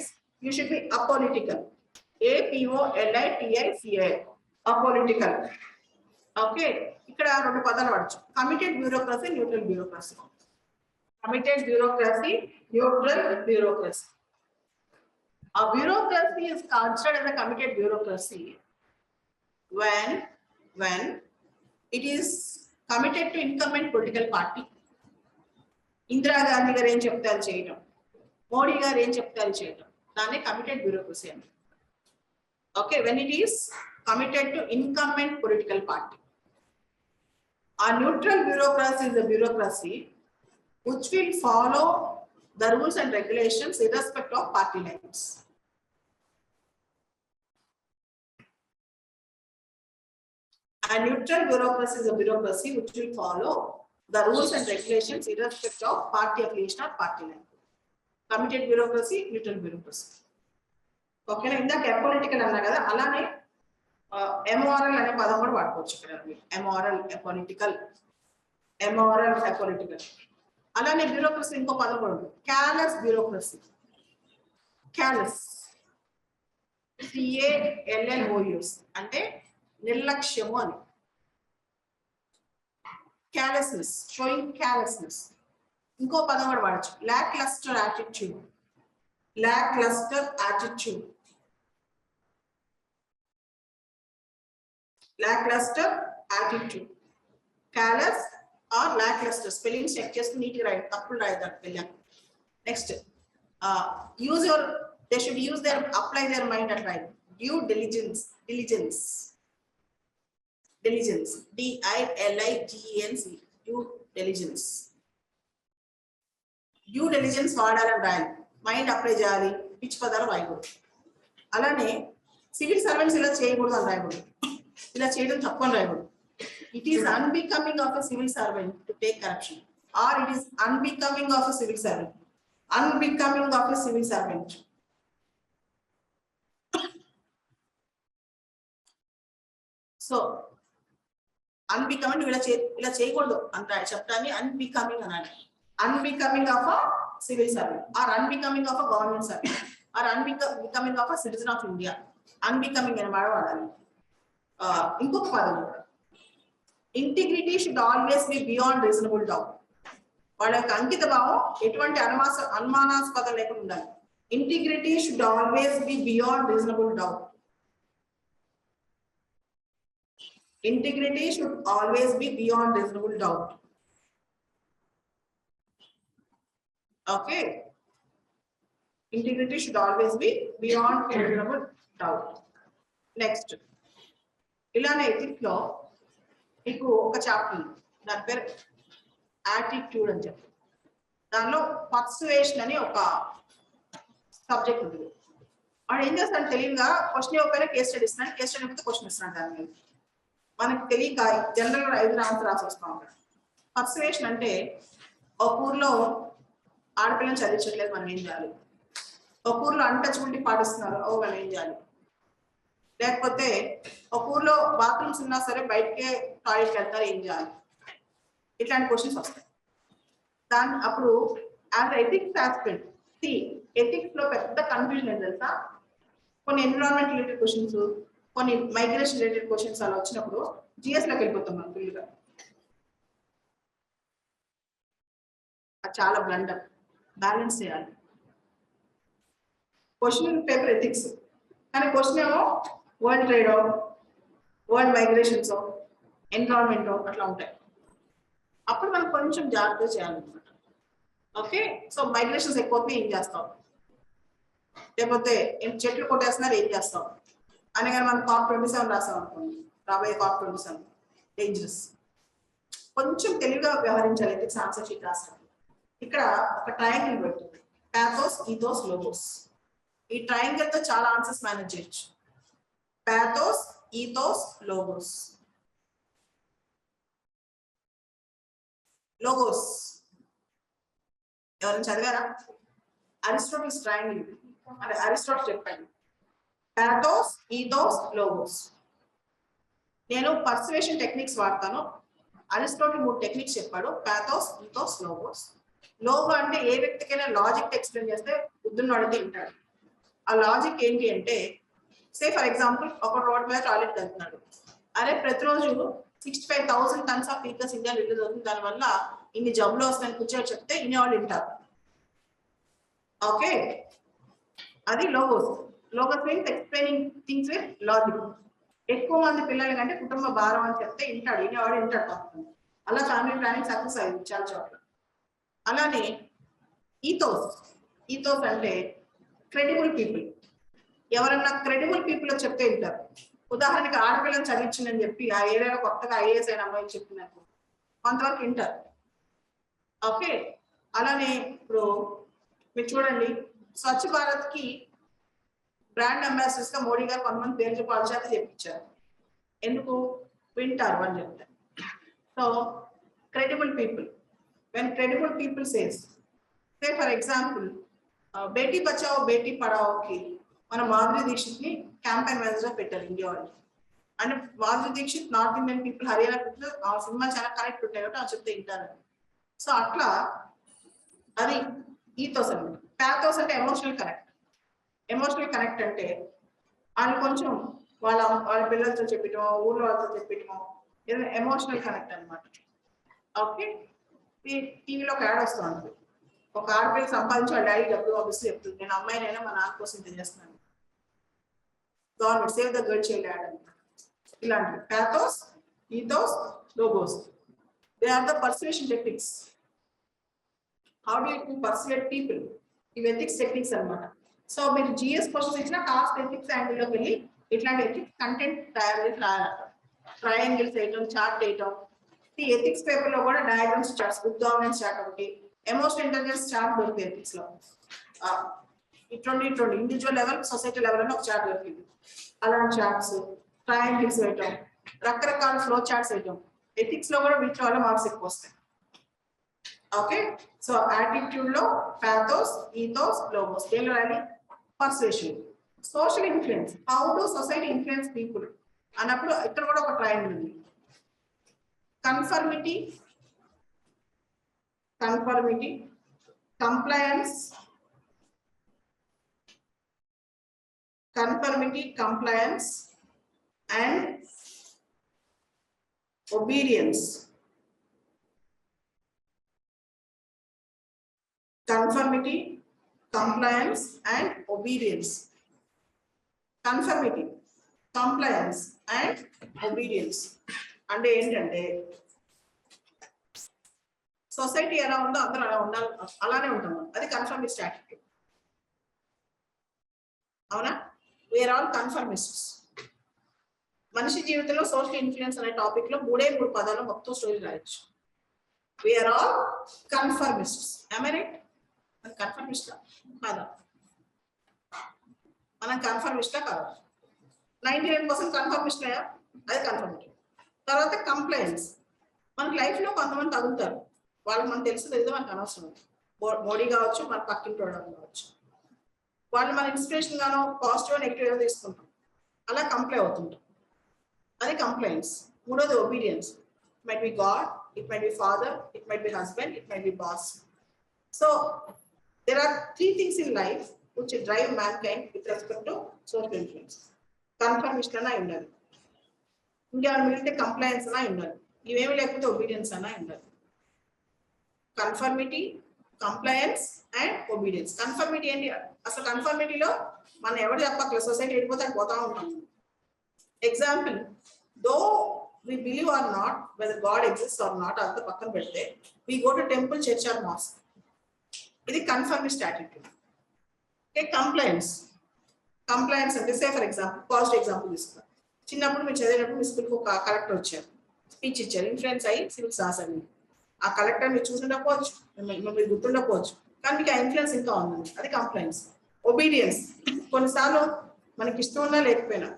you should be apolitical. APOLITICAL, apolitical. Okay, ikkada rendu padalu vadachu. Committed bureaucracy, neutral bureaucracy. Committed bureaucracy, neutral bureaucracy. A bureaucracy is considered as a committed bureaucracy when it is committed to incumbent political party. Indira Gandhi garu em cheptaru cheyadam, Modi garu em cheptaru cheyadam, danne committed bureaucracy ante. Okay, when it is committed to incumbent political party. A neutral bureaucracy is a bureaucracy which will follow the rules and regulations irrespective of party lines. A neutral bureaucracy is a bureaucracy which will follow the rules and regulations irrespective of party affiliation or party line. Committed bureaucracy, neutral bureaucracy. Okay, ఇందాక apolitical అన్నా కదా, అలానే ఎమోరల్ అనే పదం కూడా వాడుకోవచ్చు ఇక్కడ. ఎమోరల్, apolitical, ఎమోరల్, apolitical. అలానే బ్యూరోక్రసీ ఇంకో పదం కూడా ఉంది, క్యాలస్ బ్యూరోక్రసీ. క్యాలస్, CALLOUS అంటే నిర్లక్ష్యము అని. Callousness, showing callousness. ఇంకో పదం కూడా వాడచ్చు, lacklustre attitude. Lacklustre attitude, lackluster attitude. Callous or lackluster, spelling check just need to write tappulu raayadadu. Next, they should use their, apply their mind at right. Due diligence, diligence, diligence, DILIGENCE, due diligence. Due diligence వాడాలని రాయాలి, mind apply చేయాలి, pitch పదాలు రాయకూడదు. అలానే civil servants ఇలా చేయకూడదు అని రాయకూడదు, ఇలా చేయడం తప్పు అని రాయకూడదు. It is unbecoming of a civil servant to take corruption, or it is unbecoming of a civil servant. Unbecoming of a civil servant. So unbecoming ఇలా చేయకూడదు అంత చెప్తాను, unbecoming అనాలి. Unbecoming of a civil servant, or unbecoming of a government servant, or unbecoming of a citizen of India. Unbecoming అని వాడాలి. ఇంకొక పదం, integrity should always be beyond reasonable doubt. వాళ్ళ యొక్క అంకిత భావం ఎటువంటి అనుమానాస్పదం లేకుండా ఉండాలి. Integrity should always be beyond reasonable doubt. Integrity should always be beyond reasonable doubt. Okay, integrity should always be beyond reasonable doubt. Next, ఇలానే ఎథిక్స్ లో మీకు ఒక చాప్టర్, దాని పేరు యాటిట్యూడ్ అని చెప్పి, దానిలో పర్సువేషన్ అని ఒక సబ్జెక్ట్ ఉంటుంది. వాడు ఏం చేస్తాడు తెలియదుగా, క్వశ్చన్ ఇవ్వకపోయినా కేస్ స్టడీ ఇస్తున్నాడు, కేస్ స్టడీ ఇవ్వకపోతే క్వశ్చన్ ఇస్తున్నాడు. దాని మీద మనకి తెలియక జనరల్ గా 5 ఆన్సర్ రాసి వస్తూ ఉంటాడు. పర్సువేషన్ అంటే, ఒక ఊర్లో ఆడపిల్లని చదివించట్లేదు, మనం ఏం చేయాలి? ఒక ఊర్లో అన్టచబిలిటీ పాటిస్తున్నారు, మనం ఏం చేయాలి? లేకపోతే ఒక ఊర్లో బాత్రూమ్స్ ఉన్నా సరే బయటకే టాయిలెట్కి వెళ్తారు, ఏం చేయాలి? ఇట్లాంటి క్వశ్చన్స్ వస్తాయి. అప్పుడు యాజ్ ఎథిక్స్ ఆస్పెక్ట్, ఎథిక్స్ లో పెద్ద కన్ఫ్యూజన్ ఏంటి తెలుసా? కొన్ని ఎన్విరాన్మెంట్ రిలేటెడ్ క్వశ్చన్స్, కొన్ని మైగ్రేషన్ రిలేటెడ్ క్వశ్చన్స్ అలా వచ్చినప్పుడు జిఎస్ లోకి వెళ్ళిపోతాం మనం ఫుల్గా. అది చాలా బ్లండర్, బ్యాలెన్స్ చేయాలి. క్వశ్చన్ పేపర్ ఎథిక్స్ కానీ క్వశ్చన్ ఏమో world trade, world migrations, environment అట్లా ఉంటాయి. అప్పుడు మనం కొంచెం జాగ్రత్త చేయాలన్నమాట. ఓకే, సో మైగ్రేషన్స్ ఎక్కువ ఏం చేస్తాం, లేకపోతే చెట్లు కొట్టేస్తున్నారు ఏం చేస్తాం అని కానీ మనం COP27 రాసాం అనుకోండి, రాబోయే COP27 డేంజరస్. కొంచెం తెలివిగా వ్యవహరించాలి ఎథిక్స్ ఆన్సర్ షీట్ రాసినప్పుడు. ఇక్కడ ఒక ట్రయాంగిల్ పెడుతుంది, పాథోస్, ఈథోస్, లోగోస్. ఈ ట్రయాంగిల్ తో చాలా ఆన్సర్స్ మేనేజ్ చేయొచ్చు. Pathos, ethos, logos. లోగోస్ ఎవరైనా చదివారా? అరిస్టాటిల్స్ ట్రయాంగిల్ అంటే అరిస్టాటిల్ చెప్పండి. Pathos, ethos, logos. నేను పర్సువేషన్ టెక్నిక్స్ వాడతాను. అరిస్టాటిల్ 3 టెక్నిక్స్ చెప్పాడు, పాథోస్, ఈథోస్, లోగోస్. లోగో అంటే ఏ వ్యక్తికైనా లాజిక్ ఎక్స్ప్లెయిన్ చేస్తే బుద్ధుని అడిగితే వింటాడు. ఆ లాజిక్ ఏంటి అంటే, సే ఫర్ ఎగ్జాంపుల్ ఒక రోడ్ మీద టాయిలెట్ వెళ్తున్నాడు. అరే ప్రతిరోజు 65,000 టన్స్ ఆఫ్ వీకర్స్ ఇండియా రిలీజ్ అవుతుంది, దానివల్ల ఇన్ని జబ్బులు వస్తాయని కూర్చొని చెప్తే ఇన్ని వాళ్ళు వింటారు. ఓకే, అది logos. Logos means explaining things with logic. ఎక్కువ మంది పిల్లల కంటే కుటుంబ భారం అని చెప్తే వింటాడు, వినేవాడు వింటాడు. అలా ఫ్యామిలీ ప్లానింగ్ సక్సెస్ అయింది చాలా చోట్ల. అలానే ఈథోస్. ఈథోస్ అంటే క్రెడిబుల్ పీపుల్. ఎవరన్నా క్రెడిబుల్ పీపుల్ చెప్తే వింటారు. ఉదాహరణకి ఆడపిల్లని చదివించిందని చెప్పి ఆ ఏరియాలో కొత్తగా ఐఏఎస్ అయిన అమ్మాయిని చెప్పినప్పుడు కొంతవరకు వింటారు. ఓకే, అలానే ఇప్పుడు మీరు చూడండి, స్వచ్ఛ భారత్ కి బ్రాండ్ అంబాసిడర్స్ గా మోడీ గారు కొంతమంది పేరు చెప్పి వాళ్ళ చేత చెప్పించారు. ఎందుకు? వింటారు అని చెప్తారు. So credible people. When credible people says, say for example Beti Bachao Beti పడావోకి మన మాధురి దీక్షిత్ ని క్యాంపెయిన్ మేనేజర్ పెట్టారు ఇండియా వాళ్ళు. అంటే Madhuri Dixit north Indian people, Haryana people ఆ సినిమా చాలా కనెక్ట్ ఉంటాయి కాబట్టి ఆ చెప్తే వింటారు. సో అట్లా అది ఈథోస్ అనమాట. పాథోస్ అంటే ఎమోషనల్ కనెక్ట్. ఎమోషనల్ కనెక్ట్ అంటే వాళ్ళు కొంచెం వాళ్ళ పిల్లలతో చెప్పటమో, ఊర్లో వాళ్ళతో చెప్పటమో, ఏదైనా ఎమోషనల్ కనెక్ట్ అనమాట. ఓకే, టీవీలో ఒక యాడ్ వస్తూ ఉంటుంది. ఒక ఆడపిల్ల సంపాదించి వాళ్ళ డాడీ డబ్బులు పంపిస్తూ చెప్తుంది, నేను అమ్మాయినైనా మా నాన్న కోసం ఇంత చేస్తున్నాను. Government save the girl child ad అనమాట. ఇలాంటి pathos, ethos, logos, they are the persuasion techniques. How do you persuade people? ఇవి ఎథిక్స్ టెక్నిక్స్ అనమాట. సో మీరు జిఎస్ క్వశ్చన్స్ ఇచ్చిన కాస్ట్ ఎథిక్స్ యాంగిల్ లోకి వెళ్ళి ఇట్లాంటి ఎథిక్స్ కంటెంట్ తయారు చేసి రాయాలి. ట్రయాంగిల్స్ వేయటం, చార్ట్ వేయటం. ఈ ఎథిక్స్ పేపర్ లో కూడా diagrams charts, good governance chart ఒకటి, ఎమోషనల్ ఇంటెలిజెన్స్ చార్ట్ దొరికింది ఎథిక్స్ లో. ఇటువంటి ఇండివిజువల్ లెవెల్, సొసైటీ లెవెల్ అని ఒక చార్ట్ దొరికింది. అలాంటి చార్ట్స్, ట్రయాంగిల్స్ వేయటం, రకరకాల ఫ్లో చార్ట్స్ వేయటం. ఎథిక్స్ లో కూడా వీటి వల్ల మార్క్స్ ఎక్కువ వస్తాయి. ఓకే, సో యాటిట్యూడ్ లో పాథోస్, ఈథోస్, లోగోస్. దేనిలో రాయాలి? Persuasion. Social influence, how do society influence people అన్నప్పుడు ఇక్కడ కూడా ఒక ట్రయాంగిల్ ఉంది. Conformity, compliance, and obedience. Conformity, compliance, and obedience. Conformity, compliance, and obedience అంటే ఏంటంటే సొసైటీ ఎలా ఉందో అందరూ అలా ఉండాలి, అలానే ఉంటాం. అది కన్ఫర్మిస్ట్ యాటిట్యూడ్. అవునా? We are all conformists. మనిషి జీవితంలో సోషల్ ఇన్ఫ్లుయెన్స్ అనే టాపిక్ లో 3 పదాలు మొత్తం స్టోరీ రాయొచ్చు. We are all conformists. am I right? Conformist కాదా? మనం కన్ఫర్మిస్టా కాదా? 99% కన్ఫర్మిస్ట్ అయ్యా, అది కన్ఫర్మిటీ. తర్వాత కంప్లైన్స్. మనకి లైఫ్ లో కొంతమంది తగులుతారు, వాళ్ళకి మనకు తెలుసు తెలియదు మనకు అనవసరం. మోడీ కావచ్చు, మన పక్కింటి కావచ్చు, వాళ్ళు మన ఇన్స్పిరేషన్ గానో పాజిటివ్ నెగిటివ్ ఏదో తీసుకుంటాం, అలా కంప్లై అవుతుంటాం. అది కంప్లైన్స్. మూడోది obedience. It might be God, it might be father, it might be husband, it might be boss. So there are 3 things in life which drive mankind with respect to social influence. Confirmation అన్నా ఉండాలి, ఇంకేమైనా మిగిలితే complains అన్నా ఉండాలి, ఇవేమి లేకపోతే obedience అన్నా ఉండాలి. Conformity, compliance and obedience. Conformity ఏంటి? అసలు కన్ఫర్మిటీలో మనం ఎవరు చెప్పక్కర్లేదు, సొసైటీ వెళ్ళిపోతే అది పోతా ఉంటాం. Example, though we believe or not whether God exists or not అంత పక్కన పెడితే we go to temple, church or mosque. ఇది conformist attitude. Okay, compliance. Compliance అంటే say for example, positive example తీసుకున్నాం. చిన్నప్పుడు మీరు చదివేటప్పుడు మీ స్కూల్కి ఒక కలెక్టర్ వచ్చారు, స్పీచ్ ఇచ్చారు, ఇన్ఫ్లుయెన్స్ అయ్యి సివిల్ రాసారు. ఆ కలెక్టర్ మీరు చూసుండకపోవచ్చు, మీరు గుర్తుండకపోవచ్చు, కానీ మీకు ఆ ఇన్ఫ్లుయెన్స్ ఇంకా ఉంది, అది కంప్లైంట్స్. ఒబీడియన్స్, కొన్నిసార్లు మనకి ఇష్టం ఉన్నా లేకపోయినా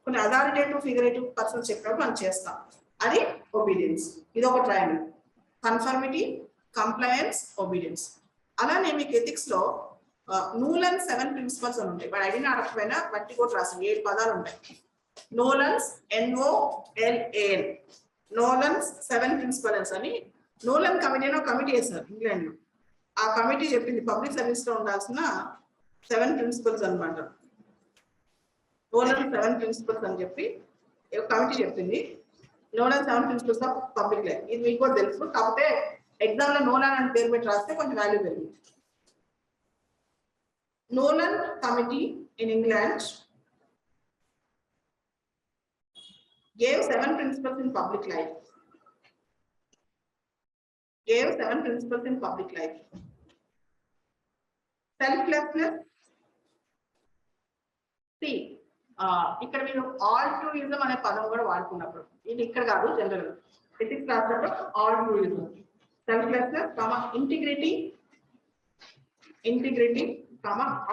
కొన్ని అథారిటేటివ్ ఫిగరేటివ్ పర్సన్స్ చెప్పినప్పుడు మనం చేస్తాం, అది ఒబీడియన్స్. ఇది ఒక ట్రయాంగిల్, కన్ఫర్మిటీ, కంప్లయన్స్, ఒబీడియన్స్. అలానే మీకు ఎథిక్స్ లో నూలన్ 7 ప్రిన్సిపల్స్ అని ఉంటాయి. వాడు అడిగిన అడగకపోయినా బట్టి కూడా రాసింది, 7 పదాలు ఉంటాయి. నోలన్స్, NOLAN, నోలన్స్ 7 ప్రిన్సిపల్స్ అని నోలన్ కమిటీ అని ఒక కమిటీ వేశారు ఇంగ్లాండ్ లో. ఆ కమిటీ చెప్పింది పబ్లిక్ సర్వీస్ లో ఉండాల్సిన 7 ప్రిన్సిపల్స్ అనమాట. నోలన్ 7 ప్రిన్సిపల్స్ అని చెప్పి కమిటీ చెప్పింది. Nolan 7 principles of public life. ఇది మీకు కూడా తెలుసు, కాకపోతే ఎగ్జామ్ లో నోలన్ అని పేరు పెట్టి రాస్తే కొంచెం వాల్యూ పెరిగింది. Nolan committee in England gave 7 principles in public life. Selflessness. See, ఇక్కడ మీరు ఆల్ట్రూయిజం అనే పదం కూడా వాడుకున్నప్పుడు, ఇది ఇక్కడ కాదు, జనరల్ ఎథిక్స్ రాసినప్పుడు ఆల్ట్రూయిజం, సెల్ఫ్లెస్నెస్, ఇంటిగ్రిటీ,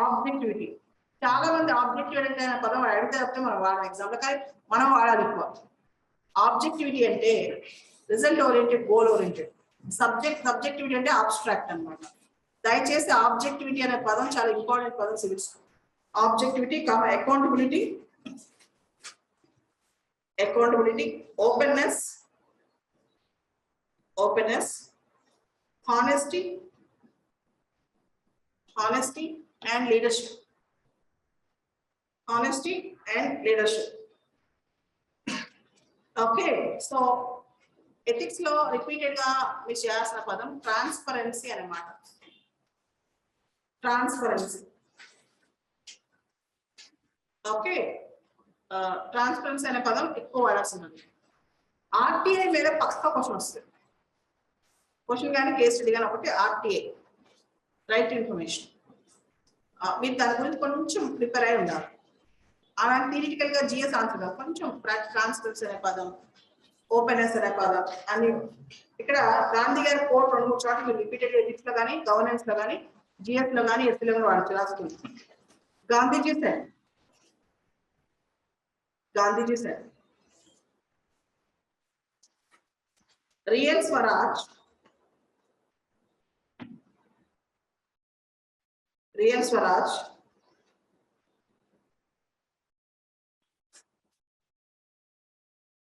ఆబ్జెక్టివిటీ. చాలా మంది ఆబ్జెక్టివిటీ అనే పదం అడిగితే తప్పితే మనం వాడడం ఎగ్జాంపుల్, కానీ మనం వాడాలి ఎక్కువ. ఆబ్జెక్టివిటీ అంటే result oriented, goal oriented. Subjectivity అంటే అబ్స్ట్రాక్ట్ అన్నమాట. దయచేసి ఆబ్జెక్టివిటీ అనే పదం చాలా ఇంపార్టెంట్ పదం civils. Objectivity, accountability, openness, honesty and leadership. Okay, so ethics లో రిపీటెడ్ గా మీరు చేయాల్సిన పదం ట్రాన్స్పరెన్సీ అన్నమాట. ట్రాన్స్పరెన్సీ, ఓకే, ట్రాన్స్పరెన్సీ అనే పదం ఎక్కువ వాడాల్సింది. ఆర్టీఐ మీద పక్కా క్వశ్చన్ వస్తుంది, క్వశ్చన్ కానీ కేస్ స్టడీ కానీ ఒకటి ఆర్టీఐ, రైట్ ఇన్ఫర్మేషన్. మీరు దాని గురించి కొంచెం ప్రిపేర్ అయి ఉండాలి. అలాంటి థియరిటికల్ గా జిఎస్ ఆన్సర్ కాదు, కొంచెం ట్రాన్స్పరెన్సీ అనే పదం, ఓపెన్నెస్ అనే పదం అని. ఇక్కడ గాంధీ గారి కోట్ 2-3 చోట్ల మీరు రిపీటెడ్ ఎథిక్స్ లో కానీ, గవర్నెన్స్ లో కానీ, జిఎస్ లో కానీ, ఎస్సీ లో కానీ వాడచ్చు. రాస్తుంది Gandhiji said, real Swaraj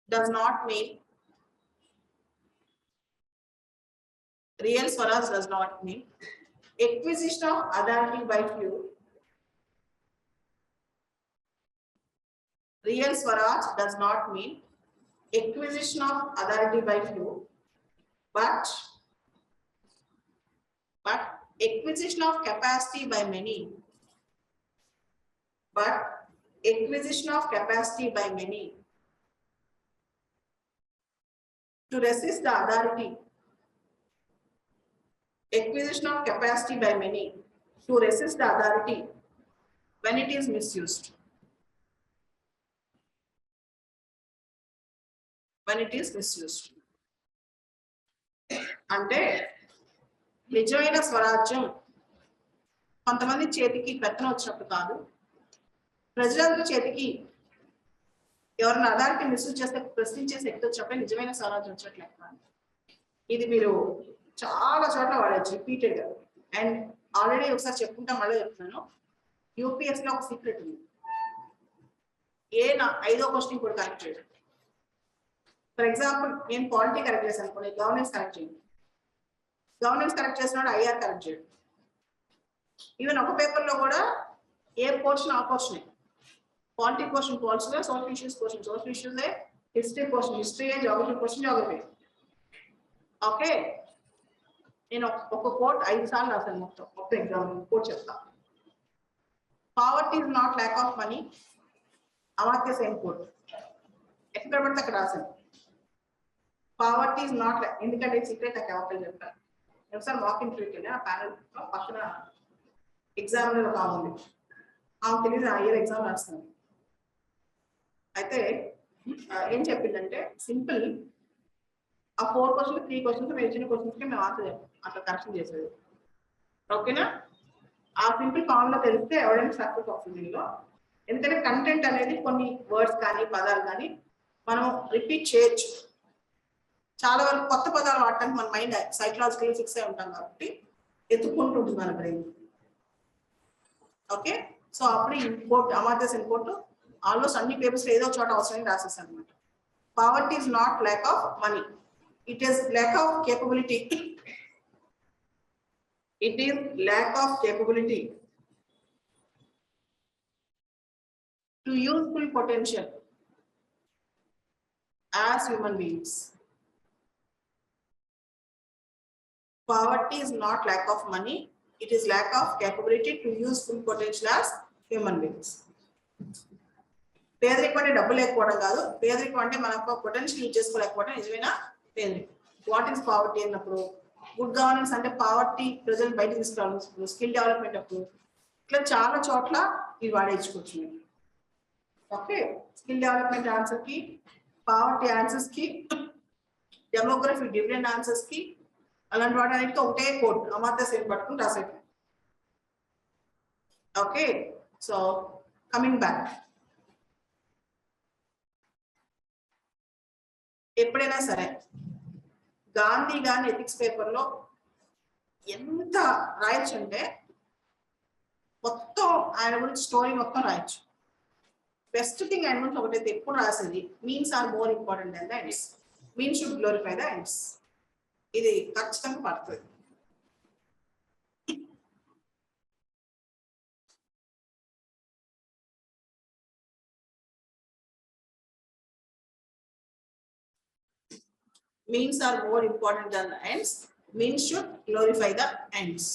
does not mean acquisition of authority by few. Real Swaraj does not mean acquisition of authority by few, but acquisition of capacity by many. To resist the authority. Acquisition of capacity by many to resist the authority when it is misused. అంటే నిజమైన స్వరాజ్యం కొంతమంది చేతికి పెత్తనం వచ్చినప్పుడు కాదు, ప్రజలందరి చేతికి ఎవరైనా అథారిటీ మిస్యూజ్ చేస్తే ప్రశ్నించే శక్తి వచ్చినప్పుడు నిజమైన స్వరాజ్యం వచ్చినట్లే. ఇది మీరు చాలా చోట్ల వాడచ్చు రిపీటెడ్ గా. అండ్ ఆల్రెడీ ఒకసారి చెప్పుకుంటా, మళ్ళీ చెప్తున్నాను, యూపీఎస్ లో ఒక సీక్రెట్ ఉంది. 5వ క్వశ్చన్ కూడా కరెక్ట్ చేయడం. ఫర్ ఎగ్జాంపుల్, నేను పాలిటీ కరెక్ట్ చేశాను అనుకోండి, గవర్నెన్స్ కరెక్ట్ చేయండి. గవర్నెన్స్ కరెక్ట్ చేసినాడు ఐఆర్ కరెక్ట్ చేయడం. ఈవెన్ ఒక పేపర్ లో కూడా ఏ పోర్షన్ ఆ పోర్షన్ Polity question, politics है, social issues question, social issues है, history question, history है, geography question, geography. Okay. నేను ఒక కోట్ 5 సార్లు రాశాను మొత్తం ఎగ్జామ్ కోట్ చెప్తా. Poverty is not lack of money, అమాత్య సేమ్ కోట్ ఎక్కడ పడితే అక్కడ రాశాను. పావర్టీ ఇస్ నాట్, ఎందుకంటే సీక్రెట్ నాకు ఎవరికి చెప్తాను. ఒకసారి వాక్ ఇంటర్వ్యూకి వెళ్ళి ఆ ప్యానల్ పక్కన ఎగ్జామినర్ ఒక ఉంది, ఆమె తెలియదు ఆ ఇయర్ ఎగ్జామ్ రాస్తాను. అయితే ఏం చెప్పిందంటే సింపుల్, ఆ 4 క్వశ్చన్స్ 3 క్వశ్చన్స్ మేము ఇచ్చిన క్వశ్చన్స్కి మేము ఆన్సర్ అట్లా కరెక్షన్ చేసేది. ఓకేనా? ఆ సింపుల్ ఫార్ములా తెలిస్తే ఎవరైనా సక్సెస్ అవుతుంది దీనిలో. ఎందుకంటే కంటెంట్ అనేది కొన్ని వర్డ్స్ కానీ పదాలు కానీ మనం రిపీట్ చేయొచ్చు. చాలా వరకు కొత్త పదాలు వాడటానికి మన మైండ్ సైకలాజికల్ ఫిక్స్ అయి ఉంటాం కాబట్టి ఎత్తుకుంటుంటుంది మన బ్రెయిన్. ఓకే, సో అప్పుడు ఇంపోర్ట్ అమాత్యస్ ఇంపోర్ట్ ఆల్మోస్ట్ అన్ని పేపర్స్ ఏదో చోట అవసరం రాసేస్తాను అనమాట. Poverty is not lack of money, it is lack of capability. It is lack of capability to use full potential as human beings. Poverty is not lack of money, it is lack of capability to use full potential as human beings. పేదరికం అంటే డబ్బు లేకపోవడం కాదు, పేదరికం అంటే మన potential use చేసుకోలేకపోవడం నిజమేనా పేదరికం. వాట్ ఈస్ పావర్టీ అన్నప్పుడు, గుడ్ గవర్నెన్స్ అంటే పావర్టీ ప్రజలు బయట తీసుకురావాలి, స్కిల్ డెవలప్మెంట్ అప్పుడు ఇట్లా చాలా చోట్ల ఇది వాడేసుకోవచ్చు మీరు. ఓకే, స్కిల్ డెవలప్మెంట్ ఆన్సర్ కి, పావర్టీ ఆన్సర్స్ కి, డెమోగ్రఫీ డివిడెండ్ ఆన్సర్స్ కి, అలాంటి వాటి ఒకటే కోడ్ అమాత్య సేమ్ పట్టుకుని రాసేది. ఓకే, సో కమింగ్ బ్యాక్, ఎప్పుడైనా సరే గాంధీ గాని ఎథిక్స్ పేపర్లో ఎంత రాయొచ్చు అంటే మొత్తం ఆయన గురించి స్టోరీ మొత్తం రాయొచ్చు. బెస్ట్ థింగ్ ఆయన గురించి ఒకటైతే ఎప్పుడు రాసేది, means are more important than the ends, means should glorify the ends. ఇది ఖచ్చితంగా పడుతుంది. Means are more important than the ends, means should glorify the ends.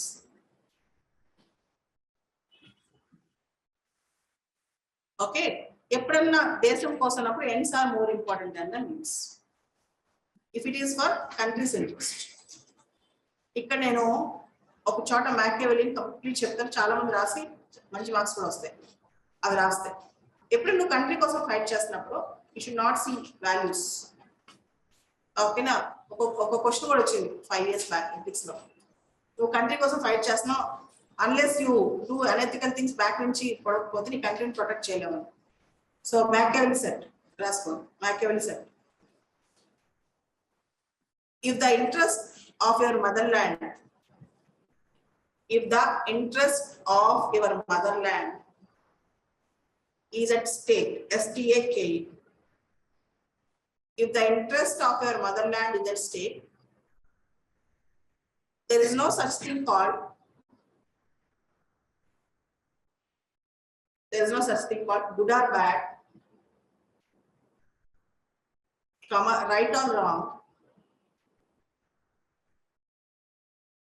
Okay, ఎప్పుడన్నా దేశం కోసనప్పుడు ends are more important than the means if it is for country's interest. ఇక్కడ నేను ఒక చోట మ్యాకియావెల్లి complete చెప్తాను, చాలా మంది రాసి మంచి మార్క్స్ కూడా వస్తాయి అవి రాస్తే. ఎప్పుడు నువ్వు కంట్రీ కోసం ఫైట్ చేస్తున్నప్పుడు you should not see values. ఓకేనా? ఒక క్వశ్చన్ కూడా వచ్చింది 5 years బ్యాక్ ఎథిక్స్ లో, నువ్వు కంట్రీ కోసం ఫైట్ చేస్తున్నావు, unless you do unethical things back నుంచి పడకపోతే నీ కంట్రీని ప్రొటెక్ట్ చేయలేము. సో మ్యాకియావెల్లి సెట్ రాసుకో, Machiavelli said, if the interest of your motherland, if the interest of your motherland is at stake, STAKE, if the interest of your motherland is at stake, there is no such thing called, good or bad, right or wrong.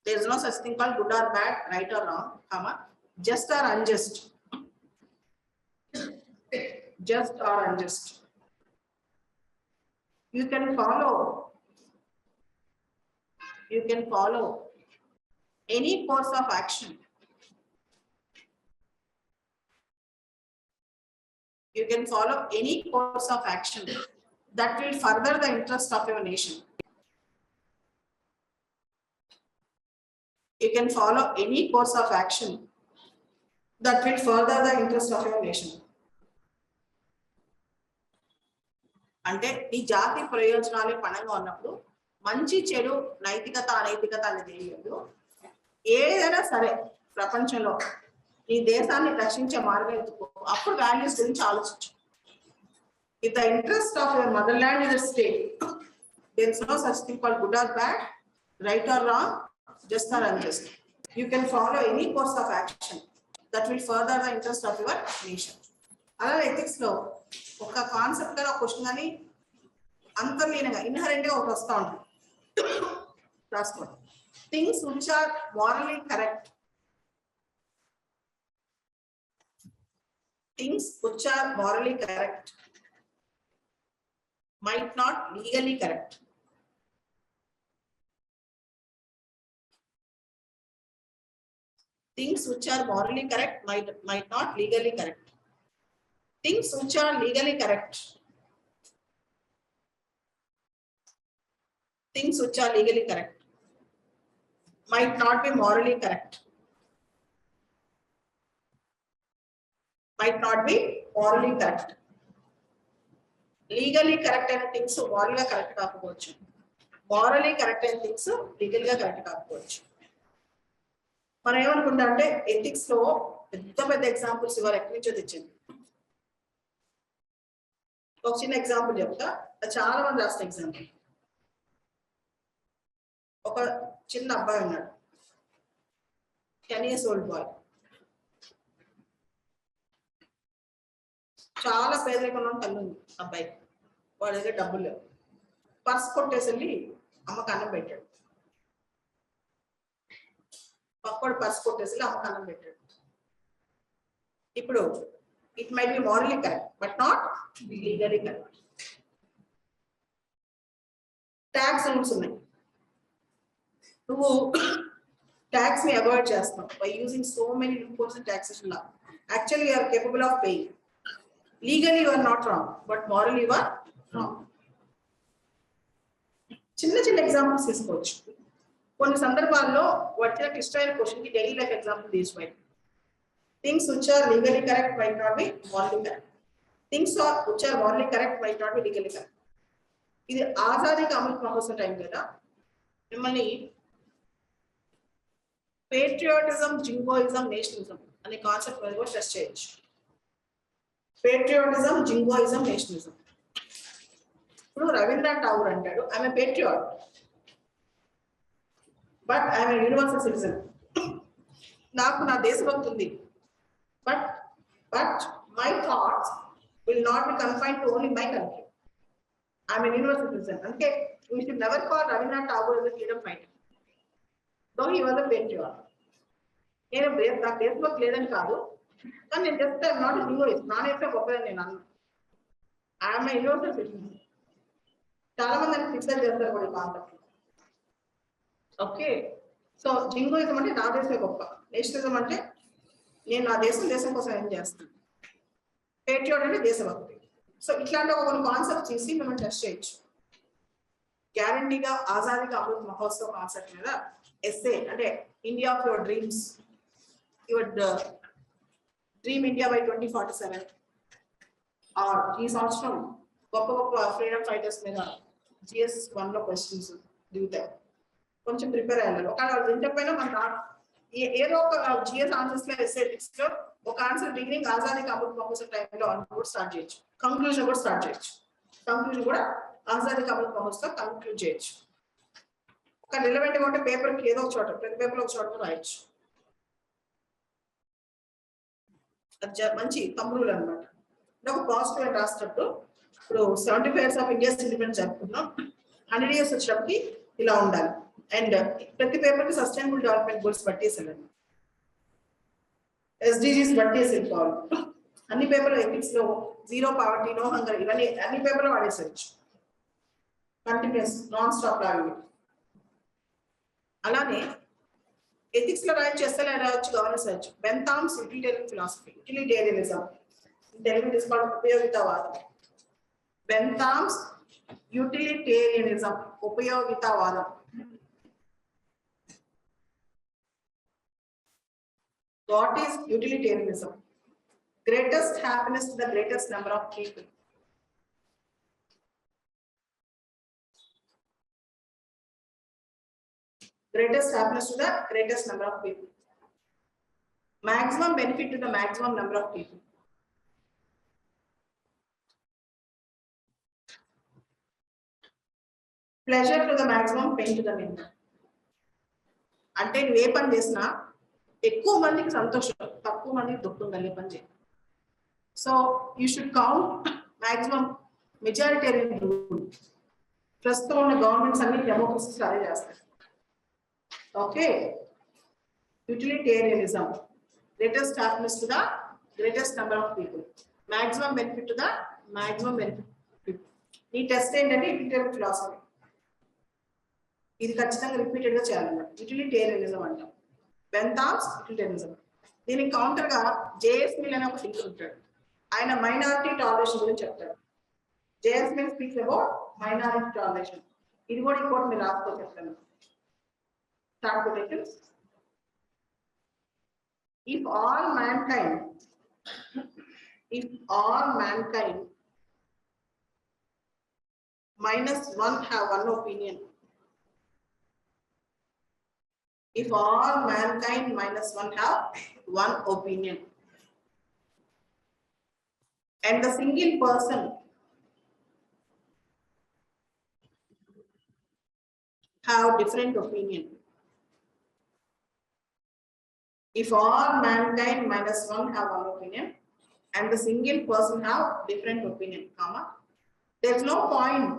There is no such thing called good or bad, right or wrong, just or unjust. Just or unjust. You can follow any course of action. You can follow any course of action that will further the interest of your nation. You can follow any course of action that will further the interest of your nation. అంటే ఈ జాతి ప్రయోజనాలే పణంగా ఉన్నప్పుడు మంచి చెడు నైతికత అనైతికత అనేది లేదు. ఏదైనా సరే ప్రపంచంలో ఈ దేశాన్ని రక్షించే మార్గం ఎత్తుకో, అప్పుడు వాల్యూస్ గురించి ఆలోచించు. If the interest of your motherland is at stake, there is no such thing called good or bad, right or wrong, just or unjust. You can follow any course of action that will further the interest of your nation. అలాగే ethics లో ఒక concept కానీ ఒక question కానీ అంతర్లీనంగా inherent గా ఒకటి వస్తూ ఉంటుంది. రాసుకోండి. Things which are morally correct, things which are morally correct might not legally correct. Things which are morally correct might not legally correct. Things which are legally correct, things which are legally correct might not be morally correct. Might not be morally correct. Legally correct అయిన things morally గా correct కాకపోవచ్చు. morally correct అయిన things legal గా correct కాకపోవచ్చు. మనం ఏమనుకుంటాం అంటే ethics లో పెద్ద పెద్ద ఎగ్జాంపుల్స్ ఇవాళ ఎక్కడి నుంచో తెచ్చింది. ఒక చిన్న ఎగ్జాంపుల్ చెప్తా, చాలా మంది రాసిన ఎగ్జాంపుల్. ఒక చిన్న అబ్బాయి ఉన్నాడు, 10 years old బాయ్. చాలా పేదరికంలో తల్లి ఉంది అబ్బాయి. వాడి దగ్గర డబ్బులు లేవు. పర్స్ కొట్టేసి వెళ్ళి అమ్మకు అన్నం పెట్టాడు. పక్కోడు పర్స్ కొట్టేసి వెళ్ళి అమ్మకు అన్నం పెట్టాడు. ఇప్పుడు it might be morally correct but not legally correct. Tax rules ఉన్నాయి. నువ్వు ట్యాక్స్ ని అవాయిడ్ చేస్తావు by using so many loopholes in taxation law. Actually you are capable of paying. Legally you are not wrong but morally you are wrong. చిన్న చిన్న examples తీసుకోవచ్చు. కొన్ని సందర్భాల్లో వచ్చిన క్లిష్టమైన క్వశ్చన్ కి డైలీ లైఫ్ ఎగ్జాంపుల్ తీసుకోవాలి. Things which are legally correct might not be morally correct. Things which are morally correct might not be legally correct. ఇది ఆజాదీ కా అమృత్ మహోత్సవ్ టైం కదా, మిమ్మల్ని పేట్రియాటిజం, జింగోయిజం, నేషనలిజం అనే కాన్సెప్ట్ మీద కూడా టెస్ట్ చేయొచ్చు. Patriotism, jingoism, nationalism. ఇప్పుడు రవీంద్రనాథ్ ఠాగూర్ అంటాడు, I'm a patriot but I'm a universal citizen. నాకు నా దేశభక్తి ఉంది but my thoughts will not be confined to only my country. I'm a universal citizen. అంటే we should never call Rabindranath Tagore as a freedom fighter. though he was a patriot. నేను నాకు దేశభక్తి లేదని కాదు, కానీ నేను చెప్తే నాట్ యూనివర్స్ నా నేర్పే గొప్పదని నేను అన్నా. I'm a universal citizen. చాలా మంది అని ఫిక్స్ చేస్తారు కూడా ఈ కాన్సెప్ట్. ఓకే, సో జింగోయిజం అంటే నా దేశమే గొప్ప, నేషనలిజం అంటే నేను నా దేశం కోసం ఏం చేస్తాను, పేట్రియాట్ అంటే దేశభక్తి. సో ఇట్లాంటి ఒక కొన్ని కాన్సెప్ట్ చేసి మిమ్మల్ని టెస్ట్ చేయొచ్చు. గ్యారంటీగా ఆజాదీ కా అమృత్ మహోత్సవ్ కాన్సెప్ట్ మీద ఎస్సే అంటే India of your dreams, your dream India by 2047 or ఈ సంవత్సరం గొప్ప గొప్ప ఫ్రీడమ్ ఫైటర్స్ మీద GS 1 లో క్వశ్చన్స్ దిగుతాయి. కొంచెం ప్రిపేర్ అయ్యాలి. ఒకవేళ వాళ్ళు వింటపోయినా మన ఏదో ఒక GS ఆన్సర్స్ లో ఎస్ఏటిక్స్ లో ఒక ఆన్సర్ బిగినింగ్ ఆజాదీ కా అమృత్ మహోత్సవ్ టైంలో కూడా స్టార్ట్ చేయొచ్చు, కంక్లూజన్ కూడా స్టార్ట్ చేయొచ్చు. కంక్లూజన్ కూడా ఆజాదీ కా అమృత్ మహోత్సవ్ కంక్లూడ్ చేయొచ్చు. ఒక రిలవెంట్ గా ఉంటే పేపర్ కి ఏదో ఒక చోట, ప్రతి పేపర్ ఒక చోట రాయొచ్చు. అది మంచి తమ్ముళ్ళు అనమాట. ఒక పాజిటివ్ అని రాసినప్పుడు ఇప్పుడు 75 years ఆఫ్ ఇండియాస్ ఇండిపెండెన్స్ జరుపుకున్నాం, 100 years వచ్చినప్పటికి ఇలా ఉండాలి. అండ్ ప్రతి పేపర్ కి సస్టైనబుల్ డెవలప్మెంట్ గోల్స్ పట్టేసాను, SDGs పట్టేసి వెళ్ళిపోవాలి. అన్ని పేపర్లు ఎథిక్స్ లో జీరో పావర్టీ, నో హంగర్, ఇవన్నీ అన్ని పేపర్లు వాడేసచ్చు. కంటిన్యూస్ నాన్ స్టాప్ లాగా. అలానే ఎథిక్స్ లో రాయొచ్చు, ఎస్ఎల్ రాయొచ్చు, గవర్నెన్స్ రాయొచ్చు. బెంథామ్స్ యూటిలిటేరియన్ ఫిలాసఫీ, యూటిలిటేరియనిజం, తెలుగు తీసుకోవడం ఉపయోగితవాదం. బెంథామ్స్ యూటిలిటేరియనిజం, ఉపయోగితవాదం. What is utilitarianism? Greatest happiness to the greatest number of people. Greatest happiness to the greatest number of people. Maximum benefit to the maximum number of people. Pleasure to the maximum, pain to the minimum. అంటే నువ్వు ఏ పని చేసినా ఎక్కువ మందికి సంతోషం, తక్కువ మందికి దుఃఖం కలిగే పని చేయాలి. So you should count maximum majoritarian rule. ప్రస్తుతం ఉన్న గవర్నమెంట్స్ అన్ని డెమోక్రసీస్ అదే చేస్తారు. Okay, utilitarianism, greatest happiness to the greatest number of people, maximum benefit to the maximum benefit. ఈ టెస్ట్ ఏంటంటే యూటిలిటేరియన్ ఫిలాసఫీ. ఇది ఖచ్చితంగా రిపీటెడ్ గా చేయాలన్నమాట. యూటిలిటేరియనిజం అంటాం. బెంథామ్స్ యూటిలిటేరియనిజం. దీనికి కౌంటర్ గా జేఎస్ మిల్ అనే ఒక థింకర్ ఉంటాడు. ఆయన మైనారిటీ టాలరేషన్ గురించి చెప్తాడు. JS Mill speaks about minority toleration. ఇది కూడా ఇంకోటి మీరు రాసుకో చెప్తాను. Start quotations. If all mankind minus one have one opinion, if all mankind minus one have one opinion, and the single person have different opinion, if all mankind minus one have one opinion and the single person have different opinion, comma, there's no point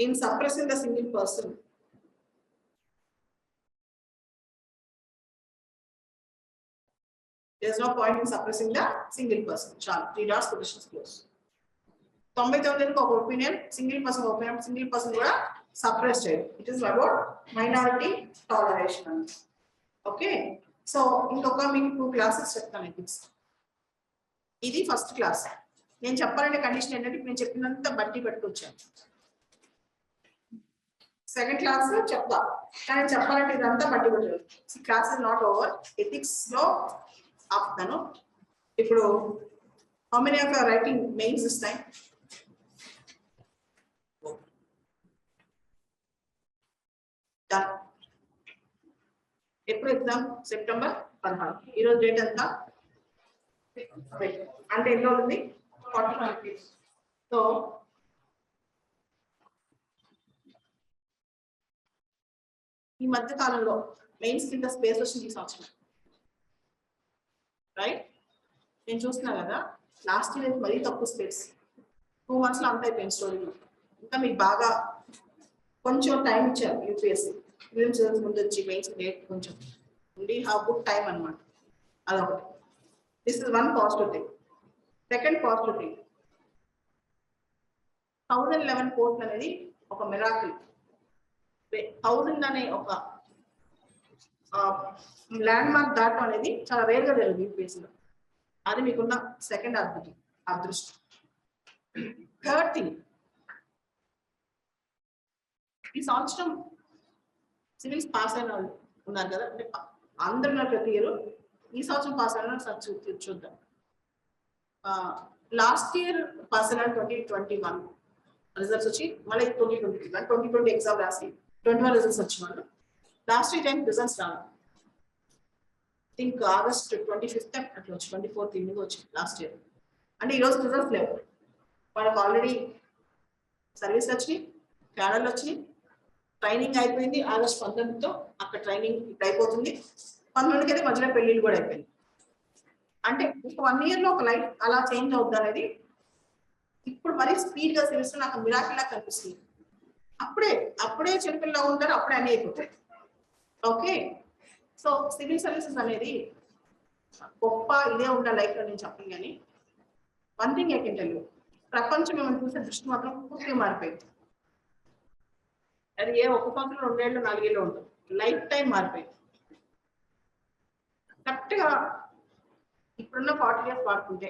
in suppressing the single person. There's no point in suppressing the single person. Chal, 3 dots, positions close. 99 ఒక opinion, single person కూడా suppress చేయరు. It is about minority toleration అని. Okay, so ఇంకొక మీకు 2 classes చెప్తాను ethics. ఇది first class. నేను చెప్పాలంటే కండిషన్ ఏంటంటే నేను చెప్పినంత బట్టి పెట్టుకొచ్చాను. సెకండ్ క్లాస్ చెప్తా, కానీ చెప్పాలంటే ఇదంతా బట్టి పెట్టారు. Class is not over. Ethics లో ఆపుతాను. ఇప్పుడు how many of your writing mains this time? ఎప్పుడు ఎగ్జామ్? సెప్టెంబర్ 16. ఈరోజు డేట్ ఎంత అంటే ఎన్ని రోజులు ఉంది? 45 days. సో ఈ మధ్య కాలంలో మెయిన్స్ కింద స్పేస్ వచ్చింది ఈ సంవత్సరం, రైట్? నేను చూస్తున్నా కదా, లాస్ట్ ఇయర్ మరీ తక్కువ స్పేస్. 2 months లో అంత అయిపోయింది స్టోరీలో. ఇంకా మీకు బాగా కొంచెం టైం ఇచ్చారు యూపీఎస్సీ. ప్రిలిమ్స్ ముందు వచ్చి మెయిన్స్ డేట్ కొంచెం ఉండి హ్యావ్ గుడ్ టైం అనమాట. అదొకటి. This is one positive thing. Second positive thing, 1011 కోట్లు అనేది ఒక మిరాకిల్. 1000 అనే ఒక ల్యాండ్ మార్క్ దాటం అనేది చాలా రేర్ గా జరుగుతుంది యూపీఎస్సీలో. అది మీకున్న సెకండ్ అదృష్టం. థర్డ్ థింగ్, ఈ సంవత్సరం సివిల్స్ పాస్ అయిన వాళ్ళు ఉన్నారు కదా, అంటే అందరూ ప్రతి ఇయర్. ఈ సంవత్సరం పాస్ అయిన చూద్దాం. లాస్ట్ ఇయర్ పాస్ అయిన 2021 రిజల్ట్స్ వచ్చి మళ్ళీ 2020 ఎగ్జామ్ రాసి 21 రిజల్ట్స్ వచ్చి వాళ్ళు లాస్ట్ టైం రిజల్ట్స్ రావాలి. థింక్ ఆగస్ట్ 25th అట్లా వచ్చి 24th ఈవినింగ్ వచ్చి లాస్ట్ ఇయర్. అంటే ఈరోజు రిజల్ట్స్ లేవు. వాళ్ళకి ఆల్రెడీ సర్వీస్ వచ్చినాయి, క్యాడర్లు వచ్చినాయి, ట్రైనింగ్ అయిపోయింది. ఆగస్ట్ 19తో అక్కడ ట్రైనింగ్ ఇప్పుడు అయిపోతుంది. 19కి అయితే మధ్యలో పెళ్లిళ్ళు కూడా అయిపోయింది. అంటే ఒక 1 year లో ఒక లైఫ్ అలా చేంజ్ అవుద్ది అనేది ఇప్పుడు మరీ స్పీడ్ గా సివిల్స్ నాకు మిరాకిల్ లా కనిపిస్తుంది. అప్పుడే చిన్నపిల్లలా ఉంటారు, అప్పుడే అన్నీ అయిపోతాయి. ఓకే, సో సివిల్ సర్వీసెస్ అనేది గొప్ప ఇదే ఉండాలి లైఫ్ లో నేను చెప్పను. కానీ one thing I can tell you, ప్రపంచం ఏమైనా చూసే దృష్టి మాత్రం పూర్తిగా మారిపోయింది. అది ఏ 1 సంవత్సరం 2 ఏళ్ళు 4 ఏళ్ళు ఉంటుంది, లైఫ్ టైం మారిపోయింది. కరెక్ట్ గా ఇప్పుడున్న 40 years వాడుకుంటే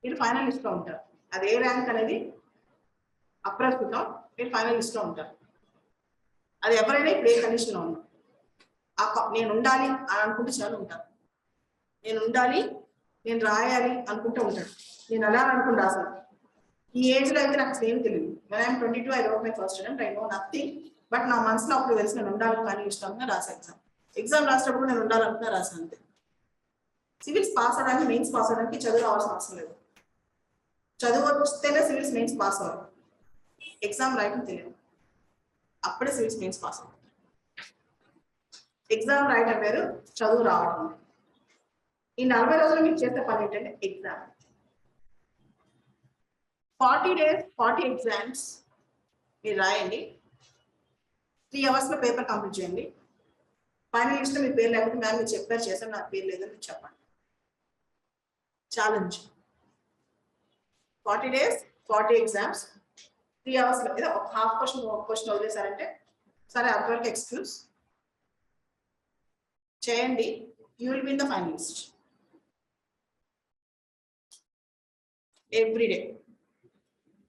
మీరు ఫైనల్ లిస్ట్ లో ఉంటారు. అది ఏ ర్యాంక్ అనేది అప్రస్తుతం, మీరు ఫైనల్ లిస్ట్ లో ఉంటారు. అది ఎవరైనా ఇప్పుడు ఏ కండిషన్ లో ఉన్నా నేను ఉండాలి అని అనుకుంటే చాలా ఉంటారు. నేను ఉండాలి, నేను రాయాలి అనుకుంటూ ఉంటాడు. నేను అలా అనుకుని రాశాను. ఈ ఏజ్ లో అయితే నాకు అసలు ఏం తెలియదు. when I'm 22 I wrote my first attempt. I know nothing, but నా మనసులో అప్పుడు తెలిసి నేను ఉండాలి కానీ ఇష్టంగా రాసా. ఎగ్జామ్ రాసేటప్పుడు నేను ఉండాలనుకున్నా రాసాను అంతే. సివిల్స్ పాస్ అవడానికి, మెయిన్స్ పాస్ అవడానికి చదువు రావాల్సిన అవసరం లేదు. చదువు వస్తేనే సివిల్స్ మెయిన్స్ పాస్ అవ్వాలి. ఎగ్జామ్ రాయడం తెలియదు. అప్పుడే సివిల్స్ మెయిన్స్ పాస్ అవుతుంది. ఎగ్జామ్ రాయటం వేరు, చదువు రావడం. ఈ 40 రోజులు మీకు చేసే పని ఏంటంటే ఎగ్జామ్. 40 days 40 ఎగ్జామ్స్ మీరు రాయండి. 3 hours లో పేపర్ కంప్లీట్ చేయండి. ఫైనల్ లిస్ట్ లో మీ పేరు లేకపోతే మ్యామ్ మీరు చెప్పారు చేశాను, నాకు పేరు లేదని మీరు చెప్పండి. ఛాలెంజ్. 40 days 40 ఎగ్జామ్స్ 3 hours లో ఏదో ఒక హాఫ్ క్వశ్చన్ వదిలేసారంటే సరే అంతవరకు ఎక్స్క్యూజ్ చేయండి. You will be in the finalist every day.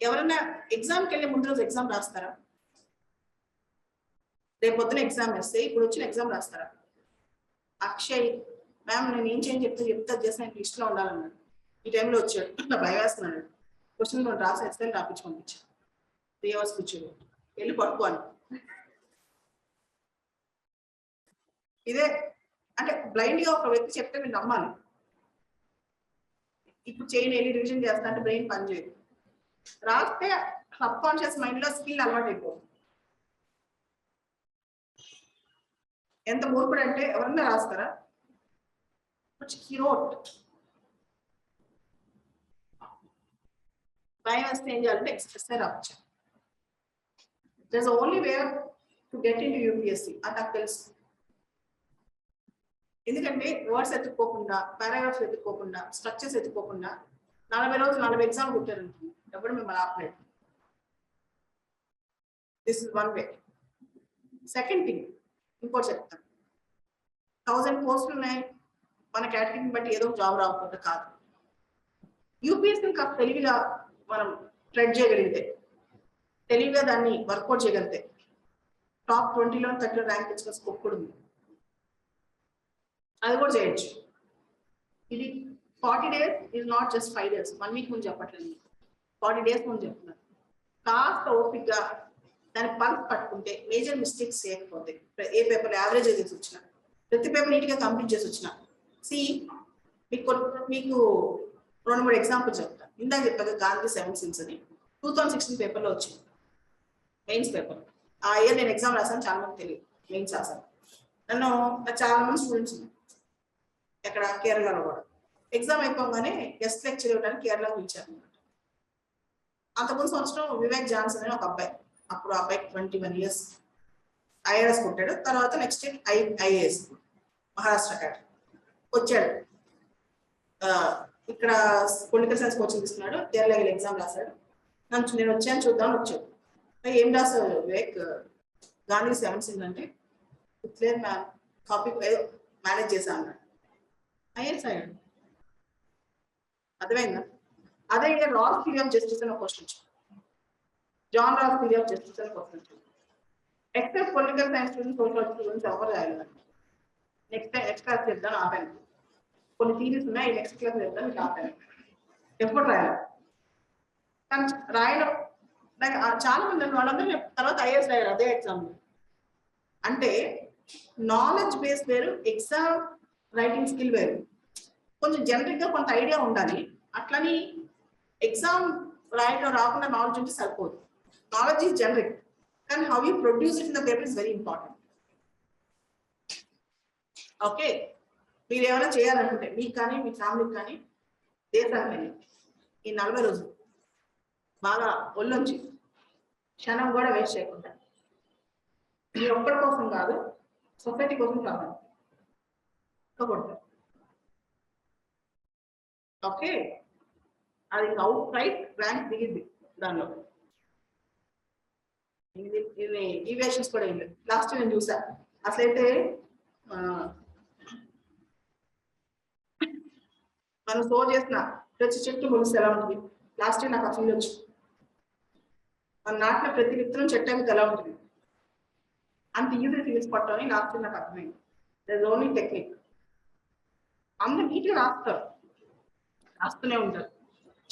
ఎవరైనా ఎగ్జామ్కి వెళ్ళే ముందు రోజు ఎగ్జామ్ రాస్తారా? రేపు పొద్దున ఎగ్జామ్ వేస్తే ఇప్పుడు వచ్చిన ఎగ్జామ్ రాస్తారా? అక్షయ్ మ్యామ్ నేను ఏం చేయని చెప్తా చేసి నేను లిస్ట్లో ఉండాలన్నాడు. ఈ టైంలో వచ్చాడు, నా భయం వేస్తున్నాడు. క్వశ్చన్ కొన్ని రాసి ఎక్స్ప్లెయిన్ రాపించి పంపించాను. 3 hours కూర్చోడు, వెళ్ళి పట్టుకోవాలి. ఇదే అంటే బ్లైండ్ గా ఒక వ్యక్తి చెప్తే మీరు నమ్మాలి. ఇప్పుడు చేయని వెళ్ళి రివిజన్ చేస్తా అంటే బ్రెయిన్ పనిచేయదు. రాస్తే సబ్ కాన్షియస్ మైండ్ లో స్కిల్ అలవాటు అయిపోతుంది. ఎంత మూర్ఖుడు అంటే ఎవరన్నా రాస్తారా? భయం వస్తే ఏం చేయాలంటే ఎక్స్ప్రెస్ రావచ్చు. That's only way to get in to UPSC అది నాకు తెలుసు. ఎందుకంటే వర్డ్స్ ఎత్తుక్కోకుండా, పారాగ్రాఫ్స్ ఎత్తుక్కోకుండా, స్ట్రక్చర్స్ ఎత్తుక్కోకుండా 40 రోజులు 40 ఎగ్జామ్ కుట్టారనుకుంది ఎప్పుడు మిమ్మల్ని ఆపలేదు. This is one way. Second thing ఇంకోటి చెప్తాను. 1000 పోస్టులు ఉన్నాయి, మన కేటగిరీని బట్టి ఏదో జాబ్ రాకపోతే కాదు. యూపీఎస్సీ కాస్త తెలివిగా మనం ట్రెడ్ చేయగలిగితే, తెలివిగా దాన్ని వర్కౌట్ చేయగలిగితే టాప్ 20లో 30లో ర్యాంక్ తెచ్చుకునే స్కోప్ కూడా ఉంది. అది కూడా చేయొచ్చు. ఇది 40 days is not just 5 days. 1 week ముందు చెప్పట్లేదు, 40 days ముందు చెప్తున్నాను. కాస్త ఓపిక్గా దాని పల్స్ పట్టుకుంటే మేజర్ మిస్టేక్స్ చేయకపోతే, ఏ పేపర్ యావరేజ్ చేసి వచ్చినా, ప్రతి పేపర్ నీట్గా కంప్లీట్ చేసి వచ్చినా. మీకు 2-3 ఎగ్జాంపుల్స్ చెప్తాను. ఇందాక చెప్పాక గాంధీ 7 sins అని 2016 పేపర్లో వచ్చింది, మెయిన్స్ పేపర్. ఆ ఇయర్ నేను ఎగ్జామ్ రాసాను, చాలా మంది తెలియదు. మెయిన్స్ రాసాను. చాలా మంది స్టూడెంట్స్ ఉన్నారు ఎక్కడ కేరళలో కూడా. ఎగ్జామ్ అయిపోగానే గెస్ట్ లెక్చర్ ఇవ్వడానికి కేరళకు పిలిచారు. అంతకుముందు సంవత్సరం వివేక్ జాన్సన్ అని ఒక అబ్బాయి, అప్పుడు ఆ అబ్బాయికి 21 years, ఐఆర్ఎస్ కొట్టాడు. తర్వాత నెక్స్ట్ ఐఏఎస్ మహారాష్ట్ర క్యాట్ వచ్చాడు. ఇక్కడ పొలిటికల్ సైన్స్ కోచింగ్ తీసుకున్నాడు. కేరళ ఎగ్జామ్ రాశాడు. నేను వచ్చాను చూద్దామని వచ్చాడు. ఏం రాశారు వివేక్? గాంధీ 7 sins అంటే లేదు మ్యామ్, కాపీ మేనేజ్ చేశా అన్నాడు. ఐఎస్ అయ్యాడు. అర్థమైందా? అదే రాస్ థియరీ ఆఫ్ జస్టిస్ అని ఒక క్వశ్చన్ వచ్చింది. John Rawls theory of justice అని క్వశ్చన్ వచ్చింది. Except political science students, social students ఎవరు రాయలేదండి. నెక్స్ట్ క్లాస్ చెప్తాను ఆపాను. కొన్ని థీరీస్ ఉన్నాయి, నెక్స్ట్ క్లాస్ చెప్తాను మీకు ఆపాను. ఎప్పుడు రాయాలి కానీ రాయడం చాలా మంది వాళ్ళందరూ తర్వాత ఐఏఎస్ రాయారు అదే ఎగ్జామ్. అంటే నాలెడ్జ్ బేస్ వేరు, ఎగ్జామ్ రైటింగ్ స్కిల్ వేరు. కొంచెం జనరిక్ గా కొంత ఐడియా ఉండాలి. అట్లని ఎగ్జామ్ రాయడం రాకుండా నాలెడ్జ్ ఉంటే సరిపోదు. నాలెడ్జ్ ఈజ్ జనరిక్, కానీ how you produce it in the paper is very important. Okay, మీరు ఏమైనా చేయాలనుకుంటే మీకు కానీ మీ ఫ్యామిలీకి కానీ దేశానికి కానీ ఈ 40 రోజులు బాగా ఒళ్ళొంచి క్షణం కూడా వేస్ట్ చేయకుండా, మీ ఒక్కడి కోసం కాదు, సొసైటీ కోసం కావాలి కొడతారు. ఓకే, అది అవుట్ రైట్ ర్యాంక్ దిగింది దానిలో. డీవియేషన్స్ కూడా ఏం లేదు. లాస్ట్ నేను చూసా అసలైతే మనం స్టోర్ చేసిన ప్రతి చెట్టు ముగిస్తే ఎలా ఉంటుంది. లాస్ట్ నాకు ఆ ఫీల్ వచ్చి మనం నాటిన ప్రతి విత్తనం చెట్టు అయితే ఎలా ఉంటుంది అంత ఈజీ ఫీల్స్ పట్టని లాస్ట్ నాకు అర్థమైంది. There is only technique. అందరూ నీట్గా రాస్తారు, రాస్తూనే ఉంటారు.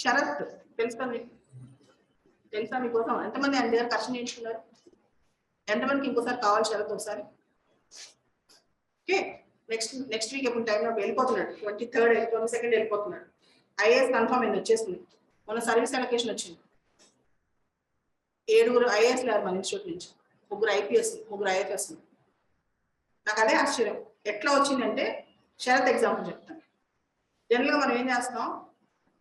షరత్ తెలుసా మీకు? తెలుసా మీకోసం ఎంతమంది ఆయన దగ్గర కష్టం చేయించుకున్నారు? ఎంతమందికి ఇంకోసారి కావాలి షరత్ ఒకసారి? ఓకే, నెక్స్ట్ వీక్ ఎప్పుడు టైంలో వెళ్ళిపోతున్నాడు. 23rd 22nd వెళ్ళిపోతున్నాడు. ఐఏఎస్ కన్ఫర్మ్ అయింది, వచ్చేసింది. మొన్న సర్వీస్ అలొకేషన్ వచ్చింది. 7 IAS లేరు మన ఇన్స్టిట్యూట్ నుంచి. ముగ్గురు ఐపీఎస్, ముగ్గురు ఐఎఫ్ఎస్. నాకు అదే ఆశ్చర్యం ఎట్లా వచ్చిందంటే శరత్ ఎగ్జాంపుల్ చెప్తాను. జనరల్గా మనం ఏం చేస్తాం,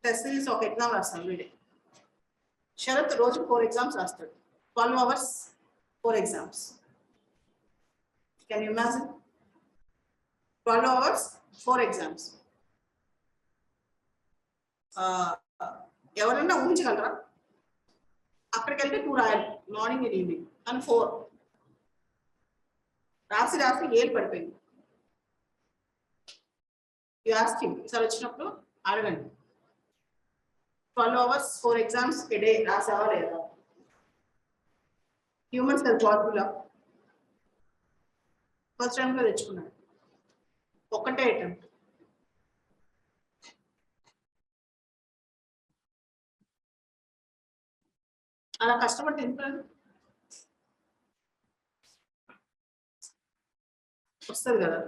టెస్ట్ సిరీస్ ఒక ఎగ్జామ్ రాస్తాం వీడే. శరత్ రోజు 4 ఎగ్జామ్స్ రాస్తాడు, 12 hours 4 exams. Can you imagine? 12 hours 4 exams. ఎవరన్నా ఊహించగలరా? అక్కడికి వెళ్తే 2 రాయాలి, మార్నింగ్ అండ్ ఈవినింగ్, అని 4 రాసి రాసి ఏలు పడిపోయింది. యూ ఆస్క్ హిమ్, సార్ వచ్చినప్పుడు అడగండి, 12 hours 4 exams a day రాసావా లేదా? హ్యూమన్స్ అది పాసిబుల్. ఫస్ట్ టైంలో తెచ్చుకున్నాడు, ఒక్కటే అటెంప్ట్. అలా కష్టపడి ఎందుకు వస్తుంది కదా.